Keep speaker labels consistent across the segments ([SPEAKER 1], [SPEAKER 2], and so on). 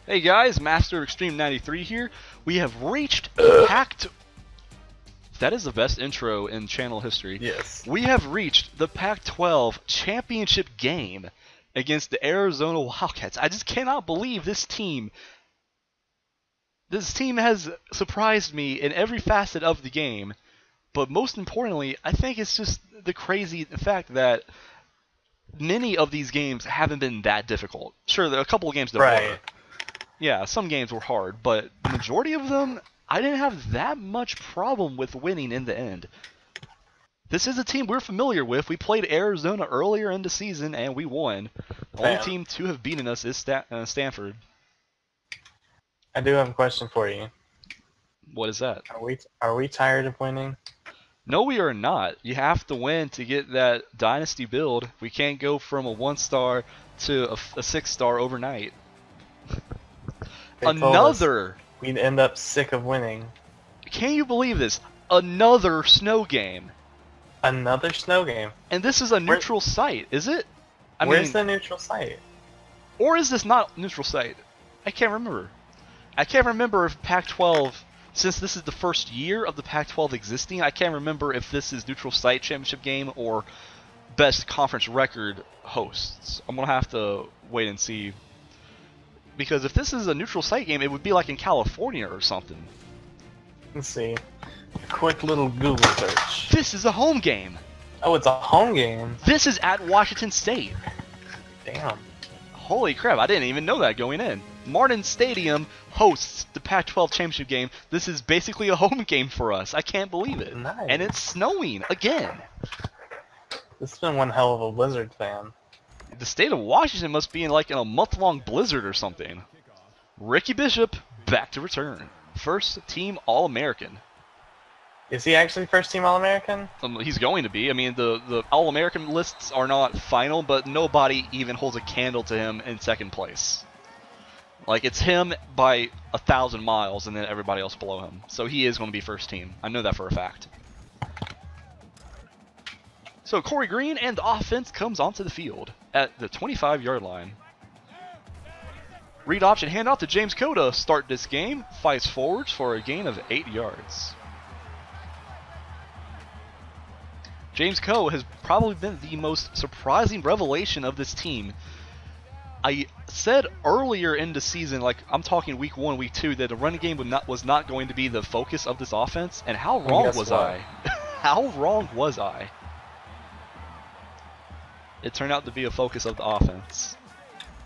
[SPEAKER 1] Hey guys, Master of Extreme 93 here. We have reached the PAC. That is the best intro in channel history.
[SPEAKER 2] Yes.
[SPEAKER 1] We have reached the Pac-12 championship game against the Arizona Wildcats. I just cannot believe this team. This team has surprised me in every facet of the game. But most importantly, I think it's just the crazy fact that many of these games haven't been that difficult. Sure, there are a couple of games that were. Yeah, some games were hard, but the majority of them, I didn't have that much problem with winning in the end. This is a team we're familiar with. We played Arizona earlier in the season, and we won. The only team to have beaten us is Stanford.
[SPEAKER 2] I do have a question for you.
[SPEAKER 1] What is that?
[SPEAKER 2] Are we tired of winning?
[SPEAKER 1] No, we are not. You have to win to get that dynasty build. We can't go from a 1-star to a 6-star overnight. Another.
[SPEAKER 2] We'd end up sick of winning.
[SPEAKER 1] Can you believe this? Another snow game.
[SPEAKER 2] Another snow game.
[SPEAKER 1] And this is a neutral site, is it?
[SPEAKER 2] Where's the neutral site?
[SPEAKER 1] Or is this not neutral site? I can't remember. I can't remember if Pac-12, since this is the first year of the Pac-12 existing, I can't remember if this is neutral site championship game or best conference record hosts. I'm going to have to wait and see. Because if this is a neutral site game, it would be like in California or something.
[SPEAKER 2] Let's see. A quick little Google search.
[SPEAKER 1] This is a home game.
[SPEAKER 2] Oh, it's a home game.
[SPEAKER 1] This is at Washington State.
[SPEAKER 2] Damn.
[SPEAKER 1] Holy crap, I didn't even know that going in. Martin Stadium hosts the Pac-12 championship game. This is basically a home game for us. I can't believe it.
[SPEAKER 2] Nice.
[SPEAKER 1] And it's snowing again.
[SPEAKER 2] This has been one hell of a blizzard, fan.
[SPEAKER 1] The state of Washington must be in like a month-long blizzard or something. Ricky Bishop, back to return. First team All-American.
[SPEAKER 2] Is he actually first team All-American?
[SPEAKER 1] He's going to be. I mean, the All-American lists are not final, but nobody even holds a candle to him in second place. Like, it's him by 1,000 miles, and then everybody else below him. So he is going to be first team. I know that for a fact. So Corey Green and the offense comes onto the field at the 25-yard line. Read option handoff to James Coe to start this game. Fights forwards for a gain of 8 yards. James Coe has probably been the most surprising revelation of this team. I said earlier in the season, like I'm talking week 1, week 2, that the running game was not going to be the focus of this offense, and how wrong was I? How wrong was I? It turned out to be a focus of the offense.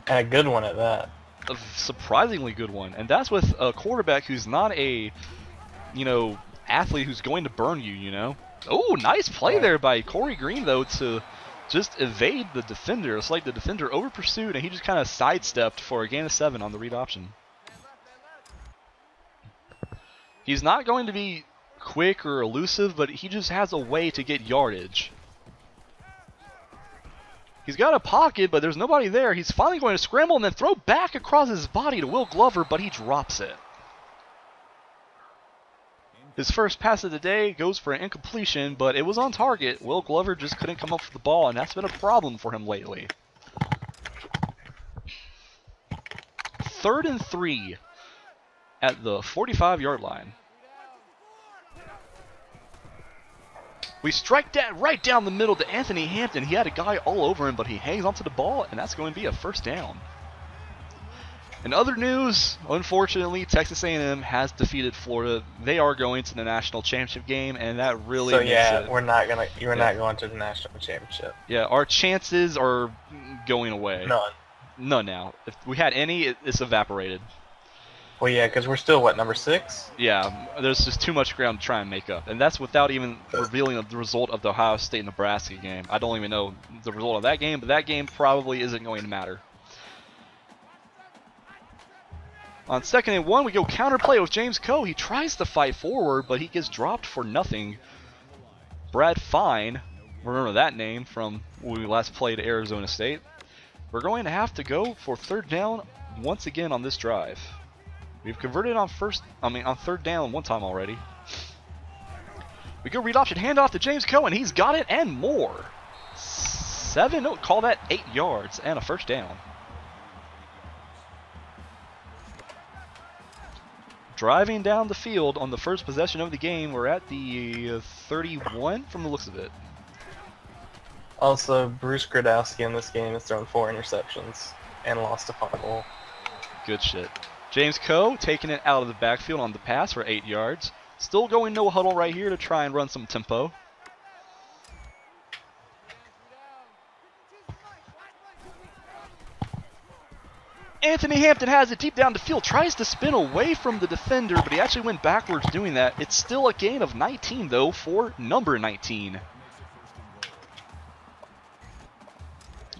[SPEAKER 2] And a good one at that.
[SPEAKER 1] A surprisingly good one. And that's with a quarterback who's not a, athlete who's going to burn you, Oh, nice play there by Corey Green, though, to just evade the defender. It's like the defender over-pursued, and he just kind of sidestepped for a gain of 7 on the read option. He's not going to be quick or elusive, but he just has a way to get yardage. He's got a pocket, but there's nobody there. He's finally going to scramble and then throw back across his body to Will Glover, but he drops it. His first pass of the day goes for an incompletion, but it was on target. Will Glover just couldn't come up with the ball, and that's been a problem for him lately. 3rd and 3 at the 45-yard line. We strike that right down the middle to Anthony Hampton. He had a guy all over him, but he hangs onto the ball, and that's going to be a first down. In other news, unfortunately, Texas A&M has defeated Florida. They are going to the national championship game, and that really makes it...
[SPEAKER 2] So yeah, you're not going to the national championship.
[SPEAKER 1] Yeah, our chances are going away.
[SPEAKER 2] None.
[SPEAKER 1] None now. If we had any, it's evaporated.
[SPEAKER 2] Well, yeah, because we're still, what, number 6?
[SPEAKER 1] Yeah, there's just too much ground to try and make up. And that's without even revealing the result of the Ohio State-Nebraska game. I don't even know the result of that game, but that game probably isn't going to matter. On 2nd and 1, we go counterplay with James Coe. He tries to fight forward, but he gets dropped for nothing. Brad Fine, remember that name from when we last played Arizona State. We're going to have to go for 3rd down once again on this drive. We've converted on 3rd down one time already. We go read option handoff to James Coe, and he's got it and more. 7, call that 8 yards and a first down. driving down the field on the first possession of the game. We're at the 31 from the looks of it.
[SPEAKER 2] Also, Bruce Gradowski in this game has thrown 4 interceptions and lost a fumble.
[SPEAKER 1] Good shit. James Coe taking it out of the backfield on the pass for 8 yards. Still going no huddle right here to try and run some tempo. Anthony Hampton has it deep down the field, tries to spin away from the defender, but he actually went backwards doing that. It's still a gain of 19, though, for number 19.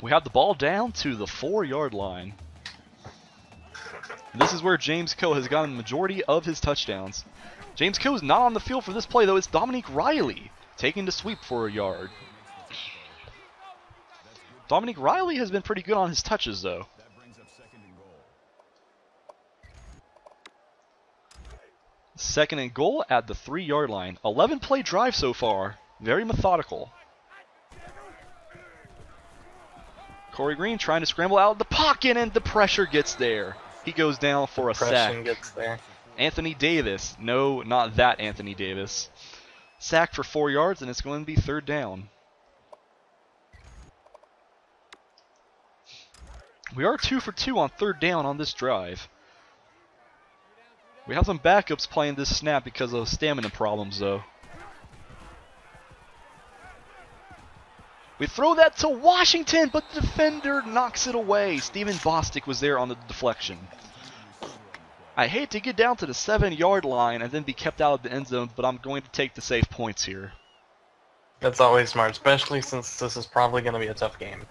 [SPEAKER 1] We have the ball down to the 4-yard line. This is where James Coe has gotten the majority of his touchdowns. James Coe is not on the field for this play, though. It's Dominique Riley taking the sweep for a yard. Dominique Riley has been pretty good on his touches, though. Second and goal at the 3-yard line. 11-play drive so far. Very methodical. Corey Green trying to scramble out of the pocket, and the pressure gets there. He goes down for a sack.
[SPEAKER 2] Gets there.
[SPEAKER 1] Anthony Davis. No, not that Anthony Davis. Sacked for 4 yards, and it's going to be 3rd down. We are 2 for 2 on 3rd down on this drive. We have some backups playing this snap because of stamina problems, though. We throw that to Washington, but the defender knocks it away. Steven Bostic was there on the deflection. I hate to get down to the 7-yard line and then be kept out of the end zone, but I'm going to take the safe points here.
[SPEAKER 2] That's always smart, especially since this is probably going to be a tough game.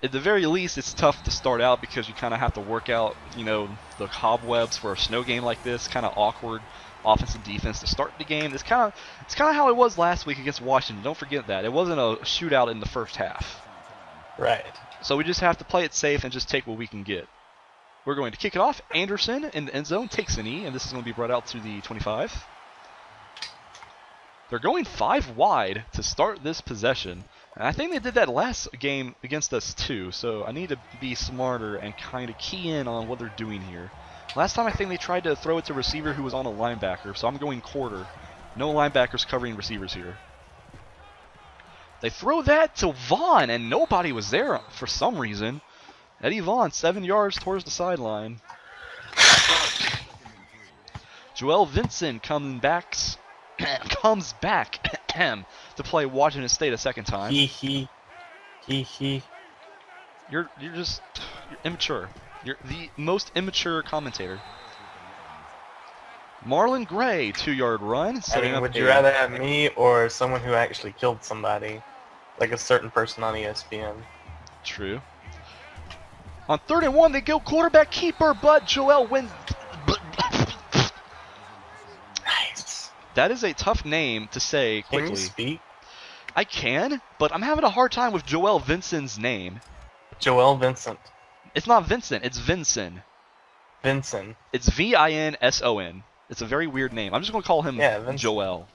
[SPEAKER 1] At the very least, it's tough to start out because you kind of have to work out, you know, the cobwebs for a snow game like this. Kind of awkward offense and defense to start the game. It's kind of how it was last week against Washington. Don't forget that. It wasn't a shootout in the first half.
[SPEAKER 2] Right.
[SPEAKER 1] So we just have to play it safe and just take what we can get. We're going to kick it off. Anderson in the end zone takes a knee, and this is going to be brought out to the 25. They're going 5 wide to start this possession. And I think they did that last game against us too, so I need to be smarter and kind of key in on what they're doing here. Last time I think they tried to throw it to a receiver who was on a linebacker, so I'm going quarter. No linebackers covering receivers here. They throw that to Vaughn, and nobody was there for some reason. Eddie Vaughn, 7 yards towards the sideline. Joel Vincent comes back to play Washington State a second time. You're immature. You're the most immature commentator. Marlon Gray, 2-yard run.
[SPEAKER 2] Would you rather have me or someone who actually killed somebody? Like a certain person on ESPN.
[SPEAKER 1] True. On 3rd and 1, they go quarterback keeper, but Joel wins.
[SPEAKER 2] Nice.
[SPEAKER 1] That is a tough name to say quickly.
[SPEAKER 2] Can you speak?
[SPEAKER 1] I can, but I'm having a hard time with Joel Vincent's name.
[SPEAKER 2] Joel Vincent.
[SPEAKER 1] It's not Vincent, it's Vinson.
[SPEAKER 2] Vinson.
[SPEAKER 1] It's Vinson. It's a very weird name. I'm just going to call him Joel.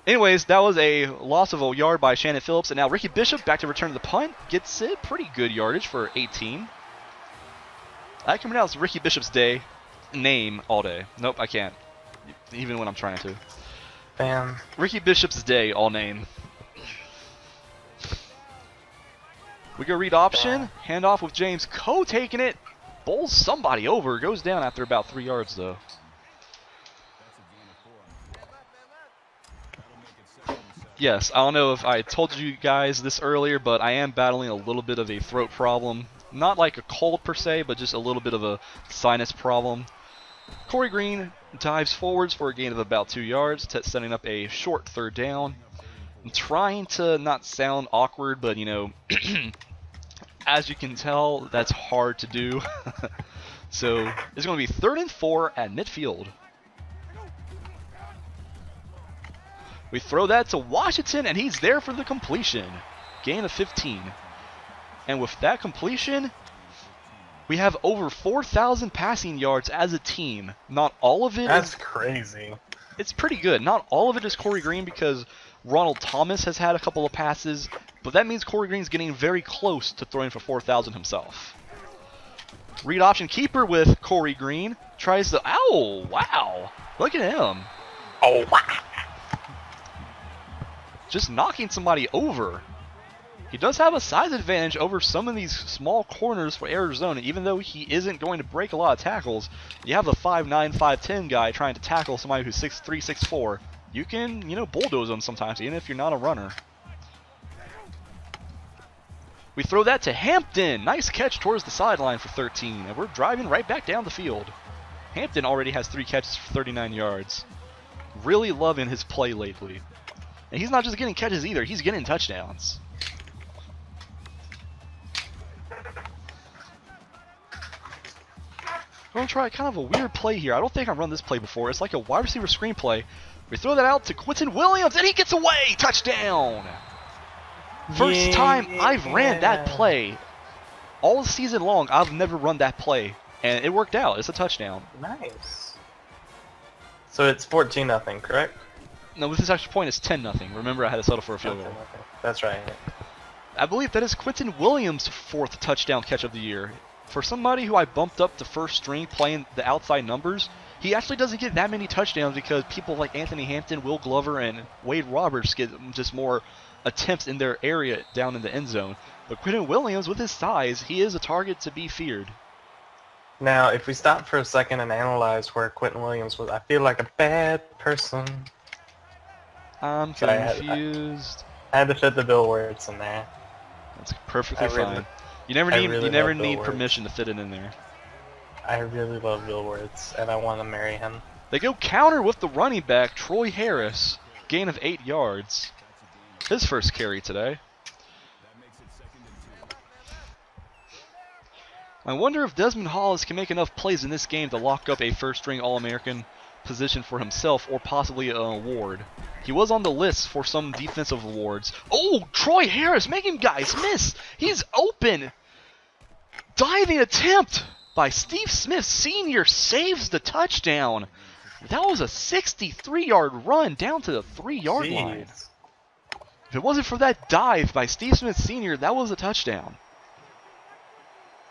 [SPEAKER 1] Anyways, that was a loss of a yard by Shannon Phillips, and now Ricky Bishop back to return the punt. Gets it. Pretty good yardage for 18. I can pronounce Ricky Bishop's name all day. Nope, I can't. Even when I'm trying to.
[SPEAKER 2] Bam.
[SPEAKER 1] Ricky Bishop's day, all name. We go read option. Handoff with James Coe taking it. Bowls somebody over. Goes down after about 3 yards, though. Yes, I don't know if I told you guys this earlier, but I am battling a little bit of a throat problem. Not like a cold per se, but just a little bit of a sinus problem. Corey Green dives forwards for a gain of about 2 yards, setting up a short 3rd down. I'm trying to not sound awkward, but, you know, as you can tell, that's hard to do. So it's going to be 3rd and 4 at midfield. We throw that to Washington, and he's there for the completion. Gain of 15. And with that completion, we have over 4,000 passing yards as a team. Not all of it
[SPEAKER 2] That's crazy.
[SPEAKER 1] It's pretty good. Not all of it is Corey Green because Ronald Thomas has had a couple of passes, but that means Corey Green's getting very close to throwing for 4,000 himself. Read option keeper with Corey Green. tries to... Ow! Wow! Look at him.
[SPEAKER 2] Oh, wow.
[SPEAKER 1] Just knocking somebody over. He does have a size advantage over some of these small corners for Arizona, even though he isn't going to break a lot of tackles. You have a 5'9", 5'10" guy trying to tackle somebody who's 6'3", 6'4". You can, you know, bulldoze them sometimes, even if you're not a runner. We throw that to Hampton. Nice catch towards the sideline for 13, and we're driving right back down the field. Hampton already has 3 catches for 39 yards. Really loving his play lately. And he's not just getting catches either, he's getting touchdowns. We're going to try kind of a weird play here. I don't think I've run this play before. It's like a wide receiver screen play. We throw that out to Quentin Williams, and he gets away! Touchdown! First time I've ran that play. All season long, I've never run that play. And it worked out. It's a touchdown.
[SPEAKER 2] Nice. So it's 14-0, correct?
[SPEAKER 1] No, with this extra point, it's 10-0. Remember, I had to settle for a field goal.
[SPEAKER 2] Okay. That's right.
[SPEAKER 1] I believe that is Quentin Williams' 4th touchdown catch of the year. For somebody who I bumped up to first string playing the outside numbers, he actually doesn't get that many touchdowns because people like Anthony Hampton, Will Glover, and Wade Roberts get just more attempts in their area down in the end zone. But Quentin Williams, with his size, he is a target to be feared.
[SPEAKER 2] Now, if we stop for a second and analyze where Quentin Williams was, I feel like a bad person.
[SPEAKER 1] I'm confused.
[SPEAKER 2] I had to fit the Bill words in there.
[SPEAKER 1] That's perfectly fine. You never need permission to fit it in there.
[SPEAKER 2] I really love Bill words, and I want to marry him.
[SPEAKER 1] They go counter with the running back, Troy Harris. Gain of 8 yards. His first carry today. I wonder if Desmond Hollis can make enough plays in this game to lock up a first-string All-American position for himself or possibly an award. He was on the list for some defensive awards. Oh, Troy Harris making guys miss. He's open. Diving attempt by Steve Smith Sr. saves the touchdown. That was a 63-yard run down to the 3-yard line. If it wasn't for that dive by Steve Smith Sr., that was a touchdown.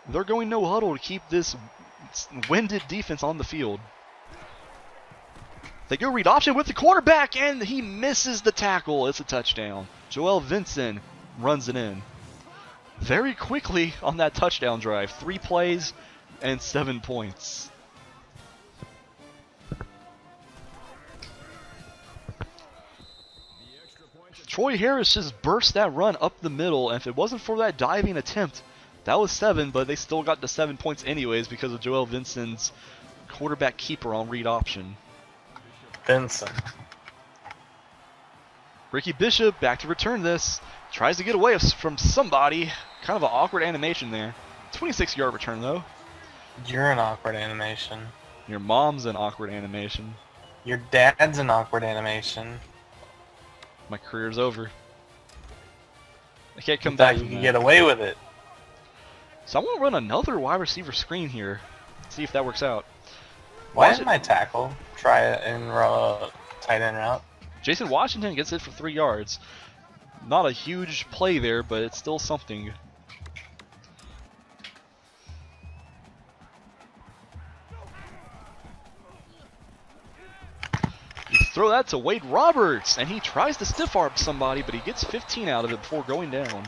[SPEAKER 1] They're going no huddle to keep this winded defense on the field. They go read option with the quarterback, and he misses the tackle. It's a touchdown. Joel Vincent runs it in. Very quickly on that touchdown drive. 3 plays and 7 points. Troy Harris just burst that run up the middle, and if it wasn't for that diving attempt, that was 7, but they still got the 7 points anyways because of Joel Vincent's quarterback keeper on read option.
[SPEAKER 2] Vincent.
[SPEAKER 1] Ricky Bishop back to return this. Tries to get away from somebody. Kind of an awkward animation there. 26-yard return though.
[SPEAKER 2] You're an awkward animation.
[SPEAKER 1] Your mom's an awkward animation.
[SPEAKER 2] Your dad's an awkward animation.
[SPEAKER 1] My career's over. I can't come back.
[SPEAKER 2] You can get away with it.
[SPEAKER 1] So I want to run another wide receiver screen here. See if that works out.
[SPEAKER 2] Why didn't I tackle? Try it in tight end route.
[SPEAKER 1] Jason Washington gets it for 3 yards. Not a huge play there, but it's still something. You throw that to Wade Roberts, and he tries to stiff arm somebody, but he gets 15 out of it before going down.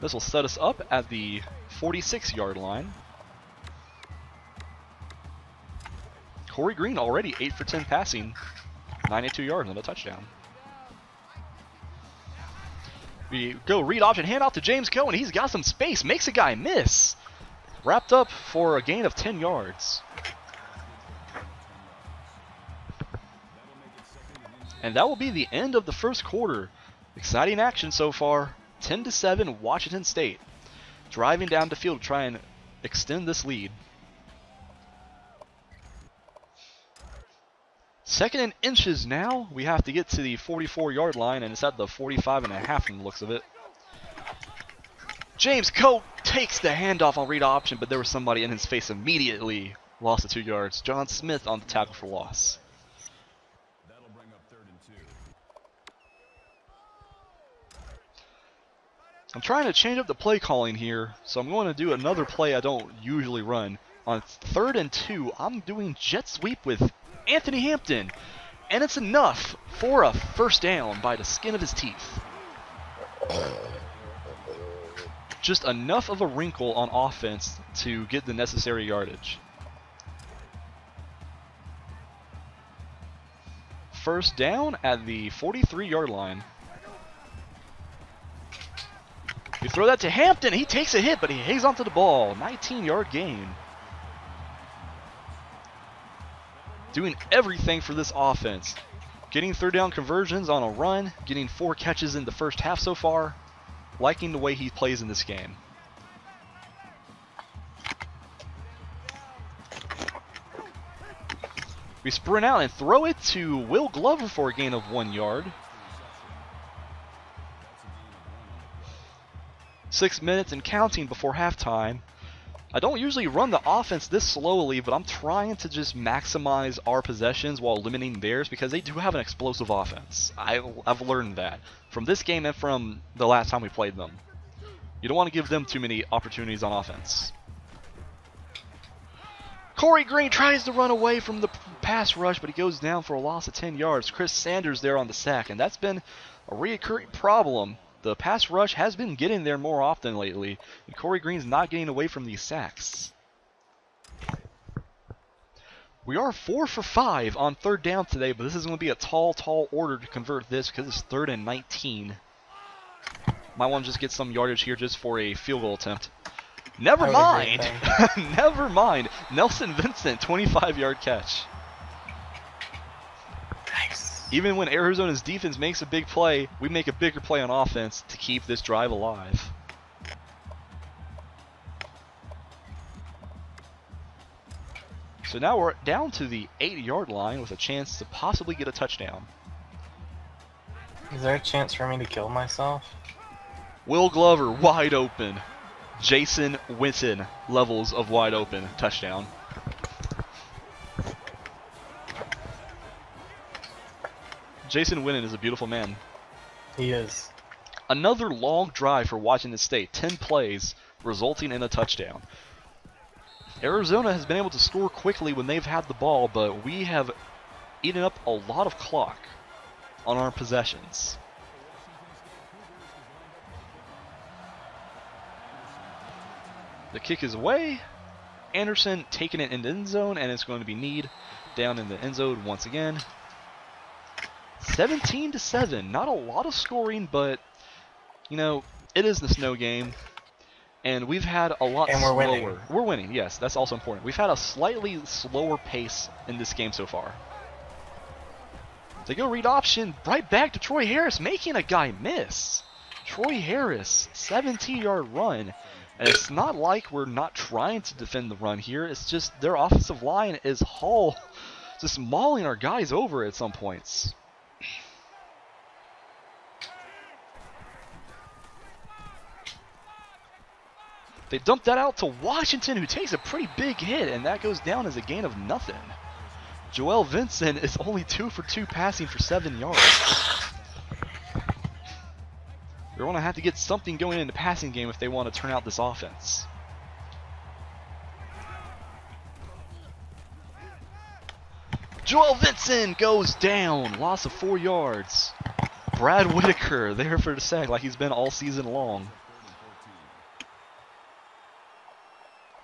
[SPEAKER 1] This will set us up at the 46-yard line. Corey Green already 8 for 10 passing, 92 yards and a touchdown. We go read option, hand off to James Cohen. He's got some space, makes a guy miss. Wrapped up for a gain of 10 yards. And that will be the end of the first quarter. Exciting action so far. 10-7 Washington State. Driving down the field to try and extend this lead. Second and inches now. We have to get to the 44-yard line, and it's at the 45.5 from the looks of it. James Coe takes the handoff on read option, but there was somebody in his face immediately. Lost the 2 yards. John Smith on the tackle for loss.
[SPEAKER 3] That'll bring up 3rd and 2.
[SPEAKER 1] I'm trying to change up the play calling here, so I'm going to do another play I don't usually run. On 3rd and 2, I'm doing jet sweep with Anthony Hampton, and it's enough for a first down by the skin of his teeth. Just enough of a wrinkle on offense to get the necessary yardage. First down at the 43-yard line. You throw that to Hampton, he takes a hit, but he hangs onto the ball. 19-yard gain. Doing everything for this offense. Getting 3rd down conversions on a run, getting 4 catches in the first half so far. Liking the way he plays in this game. We sprint out and throw it to Will Glover for a gain of 1 yard. 6 minutes and counting before halftime. I don't usually run the offense this slowly, but I'm trying to just maximize our possessions while limiting theirs because they do have an explosive offense. I've learned that from this game and from the last time we played them. You don't want to give them too many opportunities on offense. Corey Green tries to run away from the pass rush, but he goes down for a loss of 10 yards. Chris Sanders there on the sack, and that's been a reoccurring problem. The pass rush has been getting there more often lately, and Corey Green's not getting away from these sacks. We are 4 for 5 on 3rd down today, but this is going to be a tall order to convert this because it's 3rd and 19. Might want to just get some yardage here just for a field goal attempt. Never mind. Never mind. Nelson Vincent, 25-yard catch.
[SPEAKER 2] Nice.
[SPEAKER 1] Even when Arizona's defense makes a big play, we make a bigger play on offense to keep this drive alive. So now we're down to the 8-yard line with a chance to possibly get a touchdown.
[SPEAKER 2] Is there a chance for me to kill myself?
[SPEAKER 1] Will Glover, wide open. Jason Witten levels of wide open. Touchdown. Jason Witten is a beautiful man.
[SPEAKER 2] He is.
[SPEAKER 1] Another long drive for Washington State. 10 plays, resulting in a touchdown. Arizona has been able to score quickly when they've had the ball, but we have eaten up a lot of clock on our possessions. The kick is away. Anderson taking it in the end zone, and it's going to be Need down in the end zone once again. 17-7. Not a lot of scoring, but you know, it is the snow game, and we've had a lot slower.
[SPEAKER 2] Winning.
[SPEAKER 1] We're winning, yes, that's also important. We've had a slightly slower pace in this game so far. They go read option, right back to Troy Harris, making a guy miss. Troy Harris, 17-yard run. And it's not like we're not trying to defend the run here. It's just their offensive line is just mauling our guys over at some points. They dump that out to Washington, who takes a pretty big hit, and that goes down as a gain of nothing. Joel Vincent is only 2 for 2 passing for 7 yards. They're going to have to get something going in the passing game if they want to turn out this offense. Joel Vincent goes down. Loss of 4 yards. Brad Whitaker there for the sack like he's been all season long.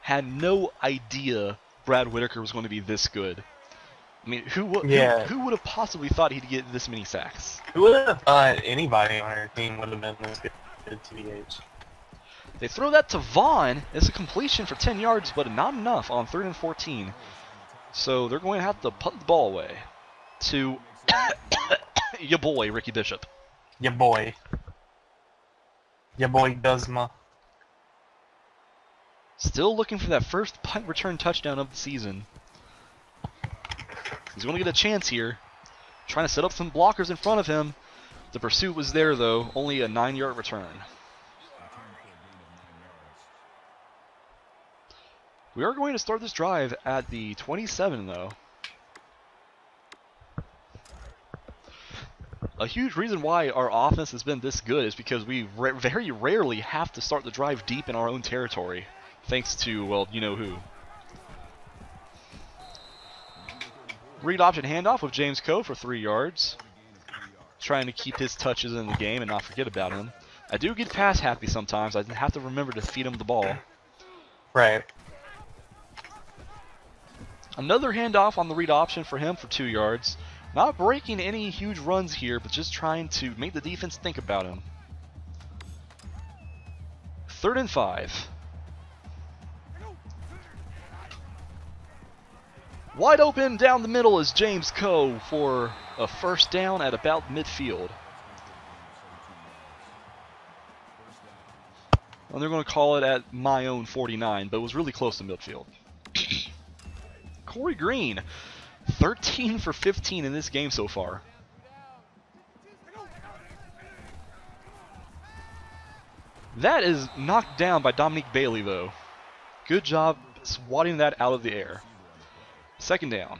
[SPEAKER 1] Had no idea Brad Whitaker was going to be this good. I mean, who would have possibly thought he'd get this many sacks?
[SPEAKER 2] Who would have thought anybody on our team would have been this good, TBH?
[SPEAKER 1] They throw that to Vaughn. It's a completion for 10 yards, but not enough on 3rd and 14. So they're going to have to punt the ball away to your boy, Ricky Bishop.
[SPEAKER 2] Your boy. Your boy Duzma.
[SPEAKER 1] Still looking for that first punt return touchdown of the season. He's going to get a chance here. Trying to set up some blockers in front of him. The pursuit was there, though. Only a 9-yard return. We are going to start this drive at the 27, though. A huge reason why our offense has been this good is because we very rarely have to start the drive deep in our own territory, thanks to, well, you know who. Read option handoff with James Coe for 3 yards. Trying to keep his touches in the game and not forget about him. I do get pass happy sometimes. I have to remember to feed him the ball.
[SPEAKER 2] Right.
[SPEAKER 1] Another handoff on the read option for him for 2 yards. Not breaking any huge runs here, but just trying to make the defense think about him. 3rd and 5. Wide open down the middle is James Coe for a first down at about midfield. And they're going to call it at my own 49, but it was really close to midfield. Corey Green, 13 for 15 in this game so far. That is knocked down by Dominique Bailey, though. Good job swatting that out of the air. 2nd down.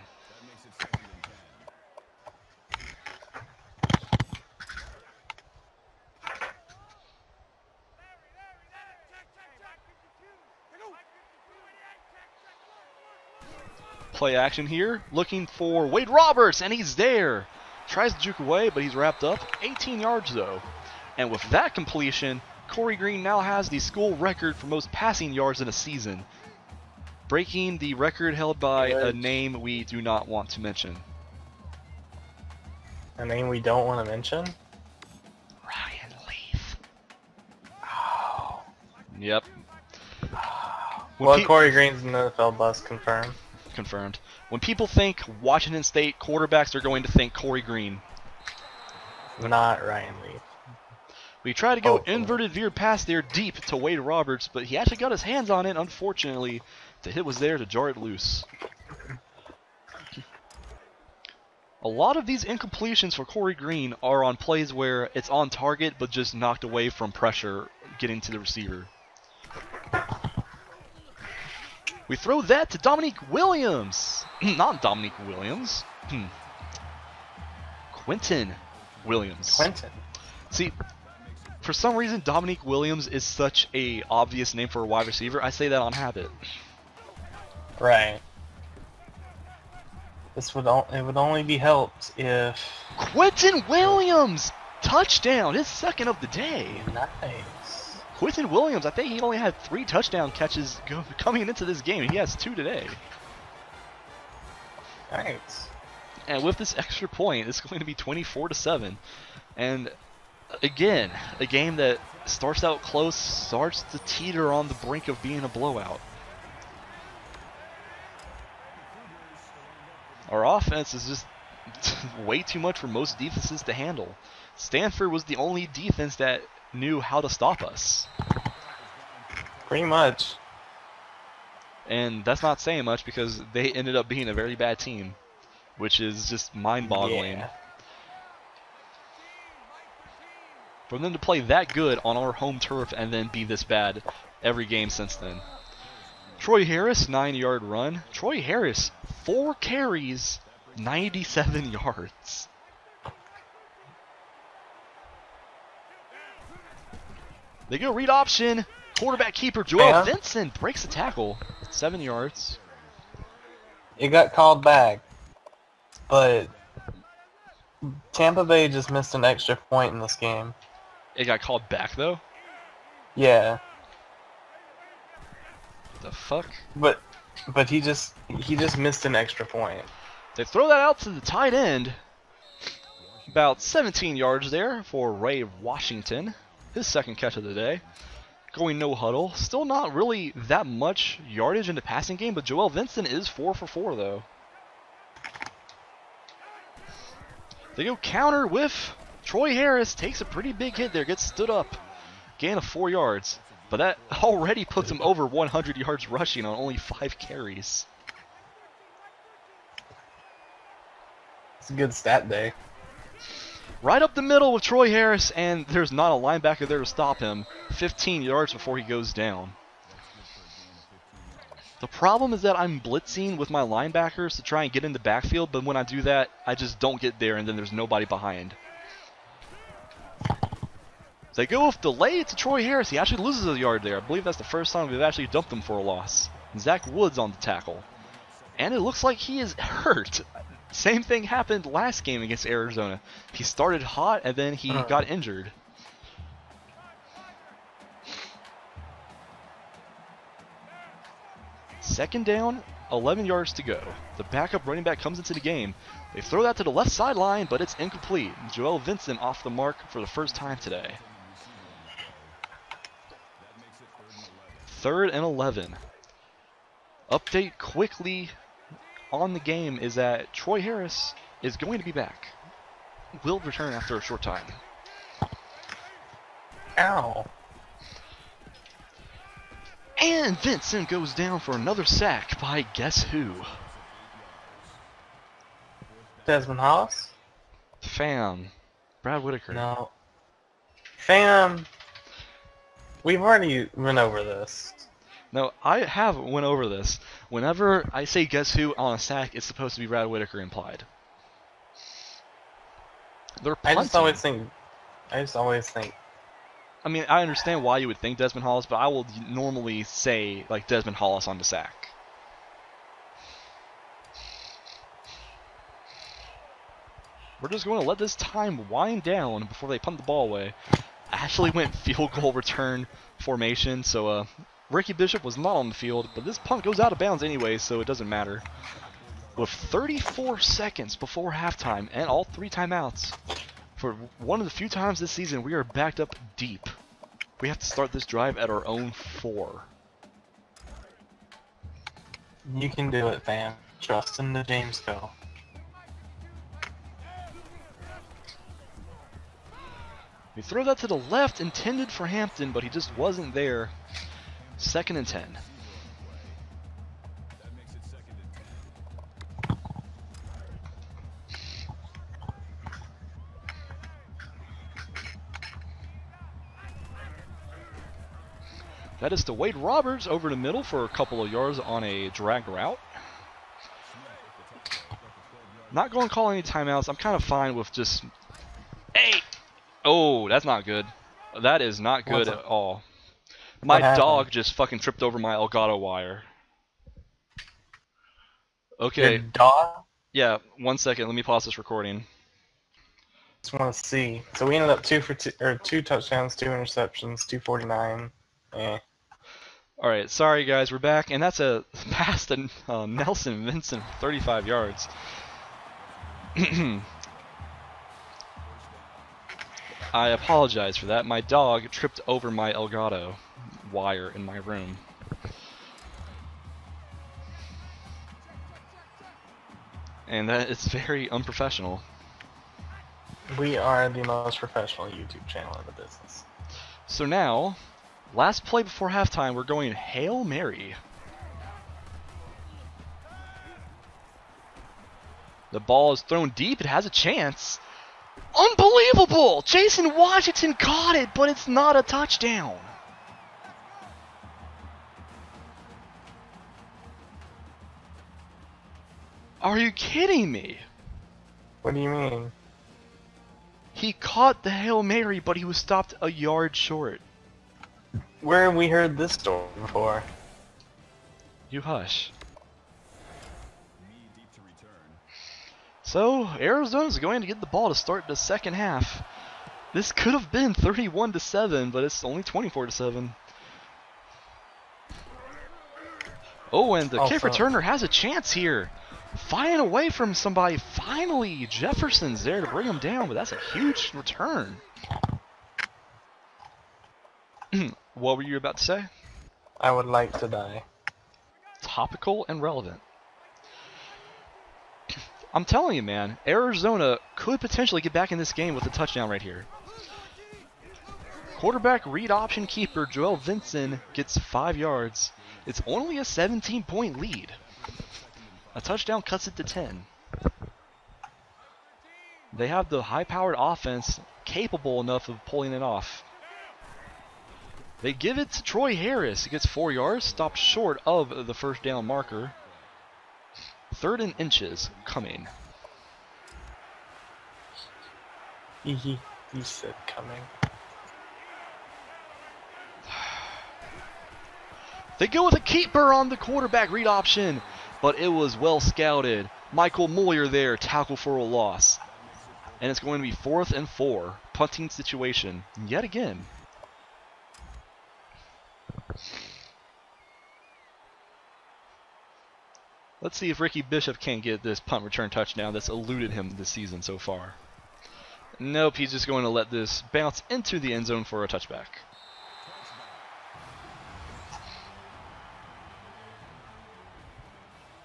[SPEAKER 1] Play action here, looking for Wade Roberts, and he's there. Tries to juke away, but he's wrapped up. 18 yards, though. And with that completion, Corey Green now has the school record for most passing yards in a season, breaking the record held by a name we do not want to mention.
[SPEAKER 2] A name we don't want to mention?
[SPEAKER 1] Ryan Leaf.
[SPEAKER 2] Oh.
[SPEAKER 1] Yep.
[SPEAKER 2] Well, Corey Green's an NFL bust, confirmed.
[SPEAKER 1] Confirmed. When people think Washington State quarterbacks, they're going to think Corey Green.
[SPEAKER 2] Not Ryan Leaf.
[SPEAKER 1] We tried to go inverted veer pass there deep to Wade Roberts, but he actually got his hands on it. Unfortunately, the hit was there to jar it loose. A lot of these incompletions for Corey Green are on plays where it's on target but just knocked away from pressure getting to the receiver. We throw that to Dominique Williams. Not Dominique Williams. Quentin Williams.
[SPEAKER 2] Quentin.
[SPEAKER 1] See, for some reason, Dominique Williams is such a obvious name for a wide receiver. I say that on habit.
[SPEAKER 2] Right. It would only be helped if...
[SPEAKER 1] Quentin Williams! Touchdown! His 2nd of the day.
[SPEAKER 2] Nice.
[SPEAKER 1] Quentin Williams, I think he only had 3 touchdown catches coming into this game. He has 2 today.
[SPEAKER 2] Nice.
[SPEAKER 1] And with this extra point, it's going to be 24-7. And again, a game that starts out close, starts to teeter on the brink of being a blowout. Our offense is just way too much for most defenses to handle. Stanford was the only defense that knew how to stop us.
[SPEAKER 2] Pretty much.
[SPEAKER 1] And that's not saying much because they ended up being a very bad team, which is just mind-boggling.
[SPEAKER 2] Yeah.
[SPEAKER 1] For them to play that good on our home turf and then be this bad every game since then. Troy Harris, 9-yard run. Troy Harris, 4 carries, 97 yards. They go read option. Quarterback keeper Joel Vincent breaks the tackle. 7 yards.
[SPEAKER 2] It got called back, but Tampa Bay just missed an extra point in this game.
[SPEAKER 1] It got called back though?
[SPEAKER 2] Yeah.
[SPEAKER 1] The fuck?
[SPEAKER 2] But he just missed an extra point.
[SPEAKER 1] They throw that out to the tight end. About 17 yards there for Ray Washington. His 2nd catch of the day. Going no huddle. Still not really that much yardage in the passing game, but Joel Vincent is 4 for 4 though. They go counter with Troy Harris. Takes a pretty big hit there. Gets stood up. Gain of 4 yards. But that already puts him over 100 yards rushing on only 5 carries.
[SPEAKER 2] It's a good stat day.
[SPEAKER 1] Right up the middle with Troy Harris, and there's not a linebacker there to stop him. 15 yards before he goes down. The problem is that I'm blitzing with my linebackers to try and get in the backfield, but when I do that, I just don't get there, and then there's nobody behind. They go with delay to Troy Harris. He actually loses a yard there. I believe that's the first time we've actually dumped him for a loss. Zach Woods on the tackle. And it looks like he is hurt. Same thing happened last game against Arizona. He started hot and then he got injured. Second down, 11 yards to go. The backup running back comes into the game. They throw that to the left sideline, but it's incomplete. Joel Vincent off the mark for the first time today. 3rd and 11. Update quickly on the game is that Troy Harris is going to be back. Will return after a short time.
[SPEAKER 2] Ow.
[SPEAKER 1] And Vincent goes down for another sack by guess who?
[SPEAKER 2] Desmond Hollis?
[SPEAKER 1] Fam. Brad Whitaker.
[SPEAKER 2] No. Fam. We've already went over this.
[SPEAKER 1] No, I have went over this. Whenever I say guess who on a sack, it's supposed to be Brad Whitaker implied. They're punting.
[SPEAKER 2] I just always think.
[SPEAKER 1] I mean, I understand why you would think Desmond Hollis, but I will normally say like Desmond Hollis on the sack. We're just going to let this time wind down before they punt the ball away. I actually went field goal return formation, so Ricky Bishop was not on the field, but this punt goes out of bounds anyway, so it doesn't matter. With 34 seconds before halftime and all 3 timeouts, for one of the few times this season we are backed up deep. We have to start this drive at our own 4.
[SPEAKER 2] You can do it, fam. Trust in the James go.
[SPEAKER 1] We throw that to the left, intended for Hampton, but he just wasn't there. 2nd and 10.
[SPEAKER 3] That makes it 2nd and 10.
[SPEAKER 1] That is to Wade Roberts over the middle for a couple of yards on a drag route. Not going to call any timeouts. I'm kind of fine with just... Hey! Oh, that's not good. That is not good at all. My dog just fucking tripped over my Elgato wire. Okay.
[SPEAKER 2] Your dog?
[SPEAKER 1] Yeah, 1 second. Let me pause this recording.
[SPEAKER 2] Just want to see. So we ended up 2 touchdowns, 2 interceptions, 249. Eh.
[SPEAKER 1] Alright, sorry guys, we're back. And that's a pass to Nelson Vincent, 35 yards. I apologize for that. My dog tripped over my Elgato wire in my room. And that is very unprofessional.
[SPEAKER 2] We are the most professional YouTube channel in the business.
[SPEAKER 1] So now, last play before halftime, we're going Hail Mary. The ball is thrown deep. It has a chance. Unbelievable! Jason Washington caught it, but it's not a touchdown. Are you kidding me?
[SPEAKER 2] What do you mean?
[SPEAKER 1] He caught the Hail Mary, but he was stopped a yard short.
[SPEAKER 2] Where have we heard this story before?
[SPEAKER 1] You hush.
[SPEAKER 3] Knee deep to return.
[SPEAKER 1] So, Arizona's going to get the ball to start the second half. This could have been 31-7, but it's only 24-7. Oh, and the kick returner has a chance here. Fighting away from somebody. Finally, Jefferson's there to bring him down, but that's a huge return. What were you about to say?
[SPEAKER 2] I would like to die.
[SPEAKER 1] Topical and relevant. I'm telling you, man, Arizona could potentially get back in this game with a touchdown right here. Quarterback read option keeper Joel Vincent gets 5 yards. It's only a 17-point lead. A touchdown cuts it to 10. They have the high-powered offense capable enough of pulling it off. They give it to Troy Harris. He gets 4 yards, stopped short of the first down marker. 3rd and inches coming.
[SPEAKER 2] You said coming.
[SPEAKER 1] They go with a keeper on the quarterback read option, but it was well scouted. Michael Moyer there, tackle for a loss. And it's going to be 4th and 4. Punting situation yet again. Let's see if Ricky Bishop can't get this punt return touchdown that's eluded him this season so far. Nope, he's just going to let this bounce into the end zone for a touchback.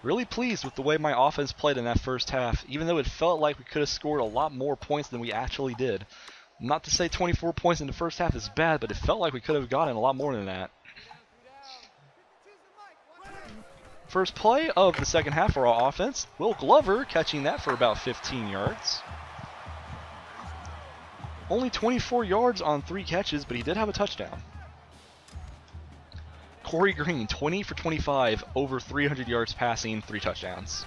[SPEAKER 1] Really pleased with the way my offense played in that first half, even though it felt like we could have scored a lot more points than we actually did. Not to say 24 points in the first half is bad, but it felt like we could have gotten a lot more than that. First play of the second half for our offense. Will Glover catching that for about 15 yards. Only 24 yards on 3 catches, but he did have a touchdown. Corey Green, 20 for 25, over 300 yards passing, 3 touchdowns.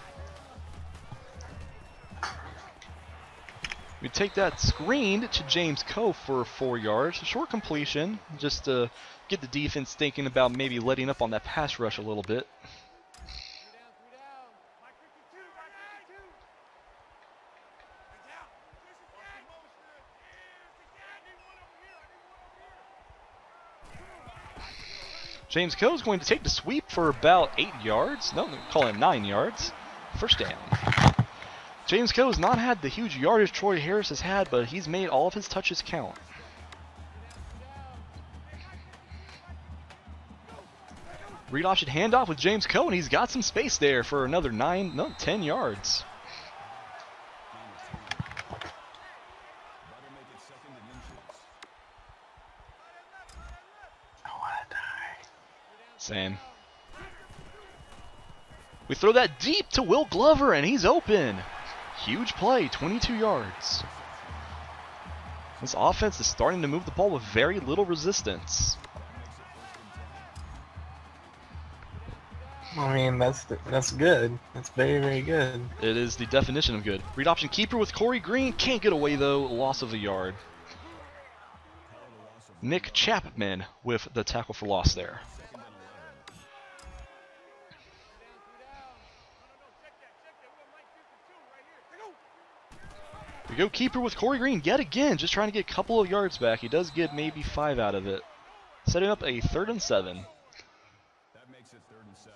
[SPEAKER 1] We take that screen to James Coe for 4 yards. Short completion, just to get the defense thinking about maybe letting up on that pass rush a little bit. James Coe is going to take the sweep for about 8 yards. No, call it 9 yards. First down. James Coe has not had the huge yardage Troy Harris has had, but he's made all of his touches count. Read option handoff with James Coe, and he's got some space there for another 10 yards. Same. We throw that deep to Will Glover, and he's open. Huge play, 22 yards. This offense is starting to move the ball with very little resistance.
[SPEAKER 2] I mean, that's good. That's very, very good.
[SPEAKER 1] It is the definition of good. Read option keeper with Corey Green. Can't get away, though. Loss of a yard. Nick Chapman with the tackle for loss there. We go keeper with Corey Green yet again, just trying to get a couple of yards back. He does get maybe 5 out of it. Setting up a 3rd and 7.
[SPEAKER 3] That makes it 3rd and 7.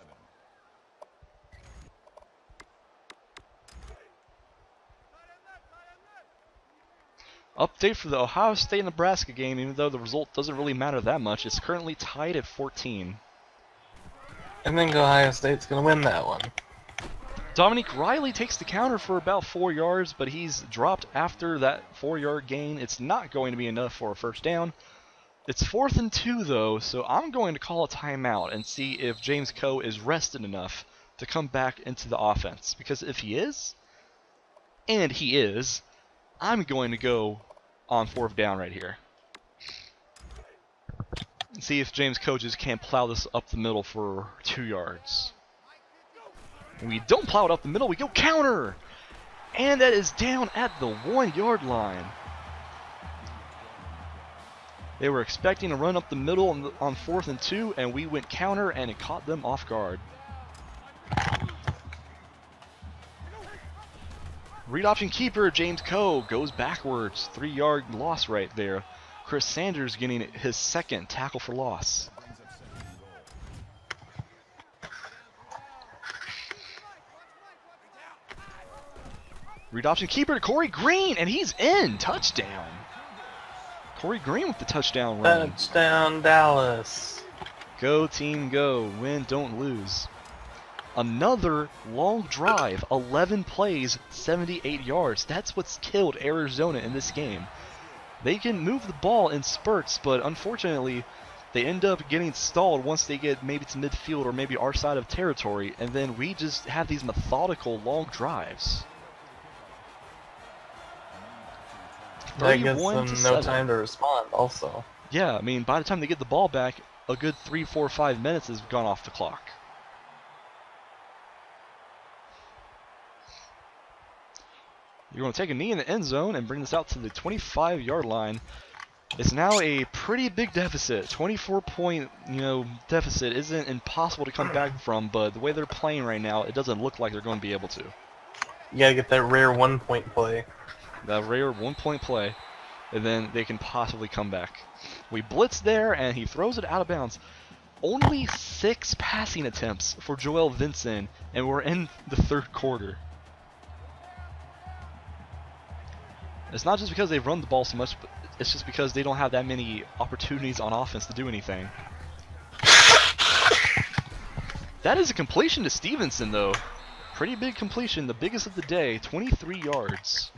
[SPEAKER 1] Update for the Ohio State-Nebraska game, even though the result doesn't really matter that much. It's currently tied at 14.
[SPEAKER 2] I think Ohio State's going to win that one.
[SPEAKER 1] Dominique Riley takes the counter for about 4 yards, but he's dropped after that 4-yard gain. It's not going to be enough for a first down. It's 4th and 2, though, so I'm going to call a timeout and see if James Coe is rested enough to come back into the offense. Because if he is, and he is, I'm going to go on 4th down right here. And see if James Coe just can't plow this up the middle for 2 yards. And we don't plow it up the middle, we go counter! And that is down at the 1-yard line. They were expecting to run up the middle on 4th and 2, and we went counter, and it caught them off guard. Read option keeper, James Coe, goes backwards. 3-yard loss right there. Chris Sanders getting his 2nd tackle for loss. Read option keeper to Corey Green, and he's in. Touchdown. Corey Green with the touchdown run.
[SPEAKER 2] Touchdown, Dallas.
[SPEAKER 1] Go team go. Win, don't lose. Another long drive. 11 plays, 78 yards. That's what's killed Arizona in this game. They can move the ball in spurts, but unfortunately, they end up getting stalled once they get maybe to midfield or maybe our side of territory, and then we just have these methodical long drives.
[SPEAKER 2] That gives them no time to respond also.
[SPEAKER 1] Yeah, I mean, by the time they get the ball back, a good 3, 4, 5 minutes has gone off the clock. You're going to take a knee in the end zone and bring this out to the 25-yard line. It's now a pretty big deficit. 24-point, deficit isn't impossible to come back from, but the way they're playing right now, it doesn't look like they're going to be able to.
[SPEAKER 2] You gotta get that rare 1-point play.
[SPEAKER 1] That rare 1-point play, and then they can possibly come back. We blitz there, and he throws it out of bounds. Only 6 passing attempts for Joel Vincent, and we're in the 3rd quarter. It's not just because they've run the ball so much, but it's just because they don't have that many opportunities on offense to do anything. That is a completion to Stevenson, though. Pretty big completion, the biggest of the day, 23 yards.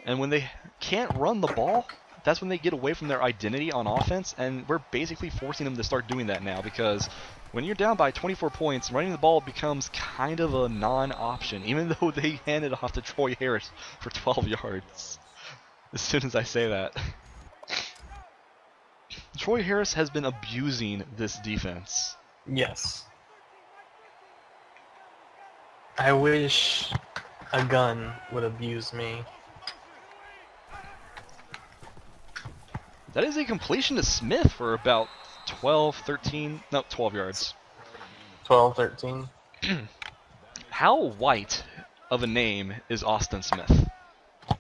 [SPEAKER 1] And when they can't run the ball, that's when they get away from their identity on offense, and we're basically forcing them to start doing that now, because when you're down by 24 points, running the ball becomes kind of a non-option, even though they handed off to Troy Harris for 12 yards. As soon as I say that. Troy Harris has been abusing this defense.
[SPEAKER 2] Yes. I wish a gun would abuse me.
[SPEAKER 1] That is a completion to Smith for about 12 yards.
[SPEAKER 2] 12, 13.
[SPEAKER 1] How white of a name is Austin Smith?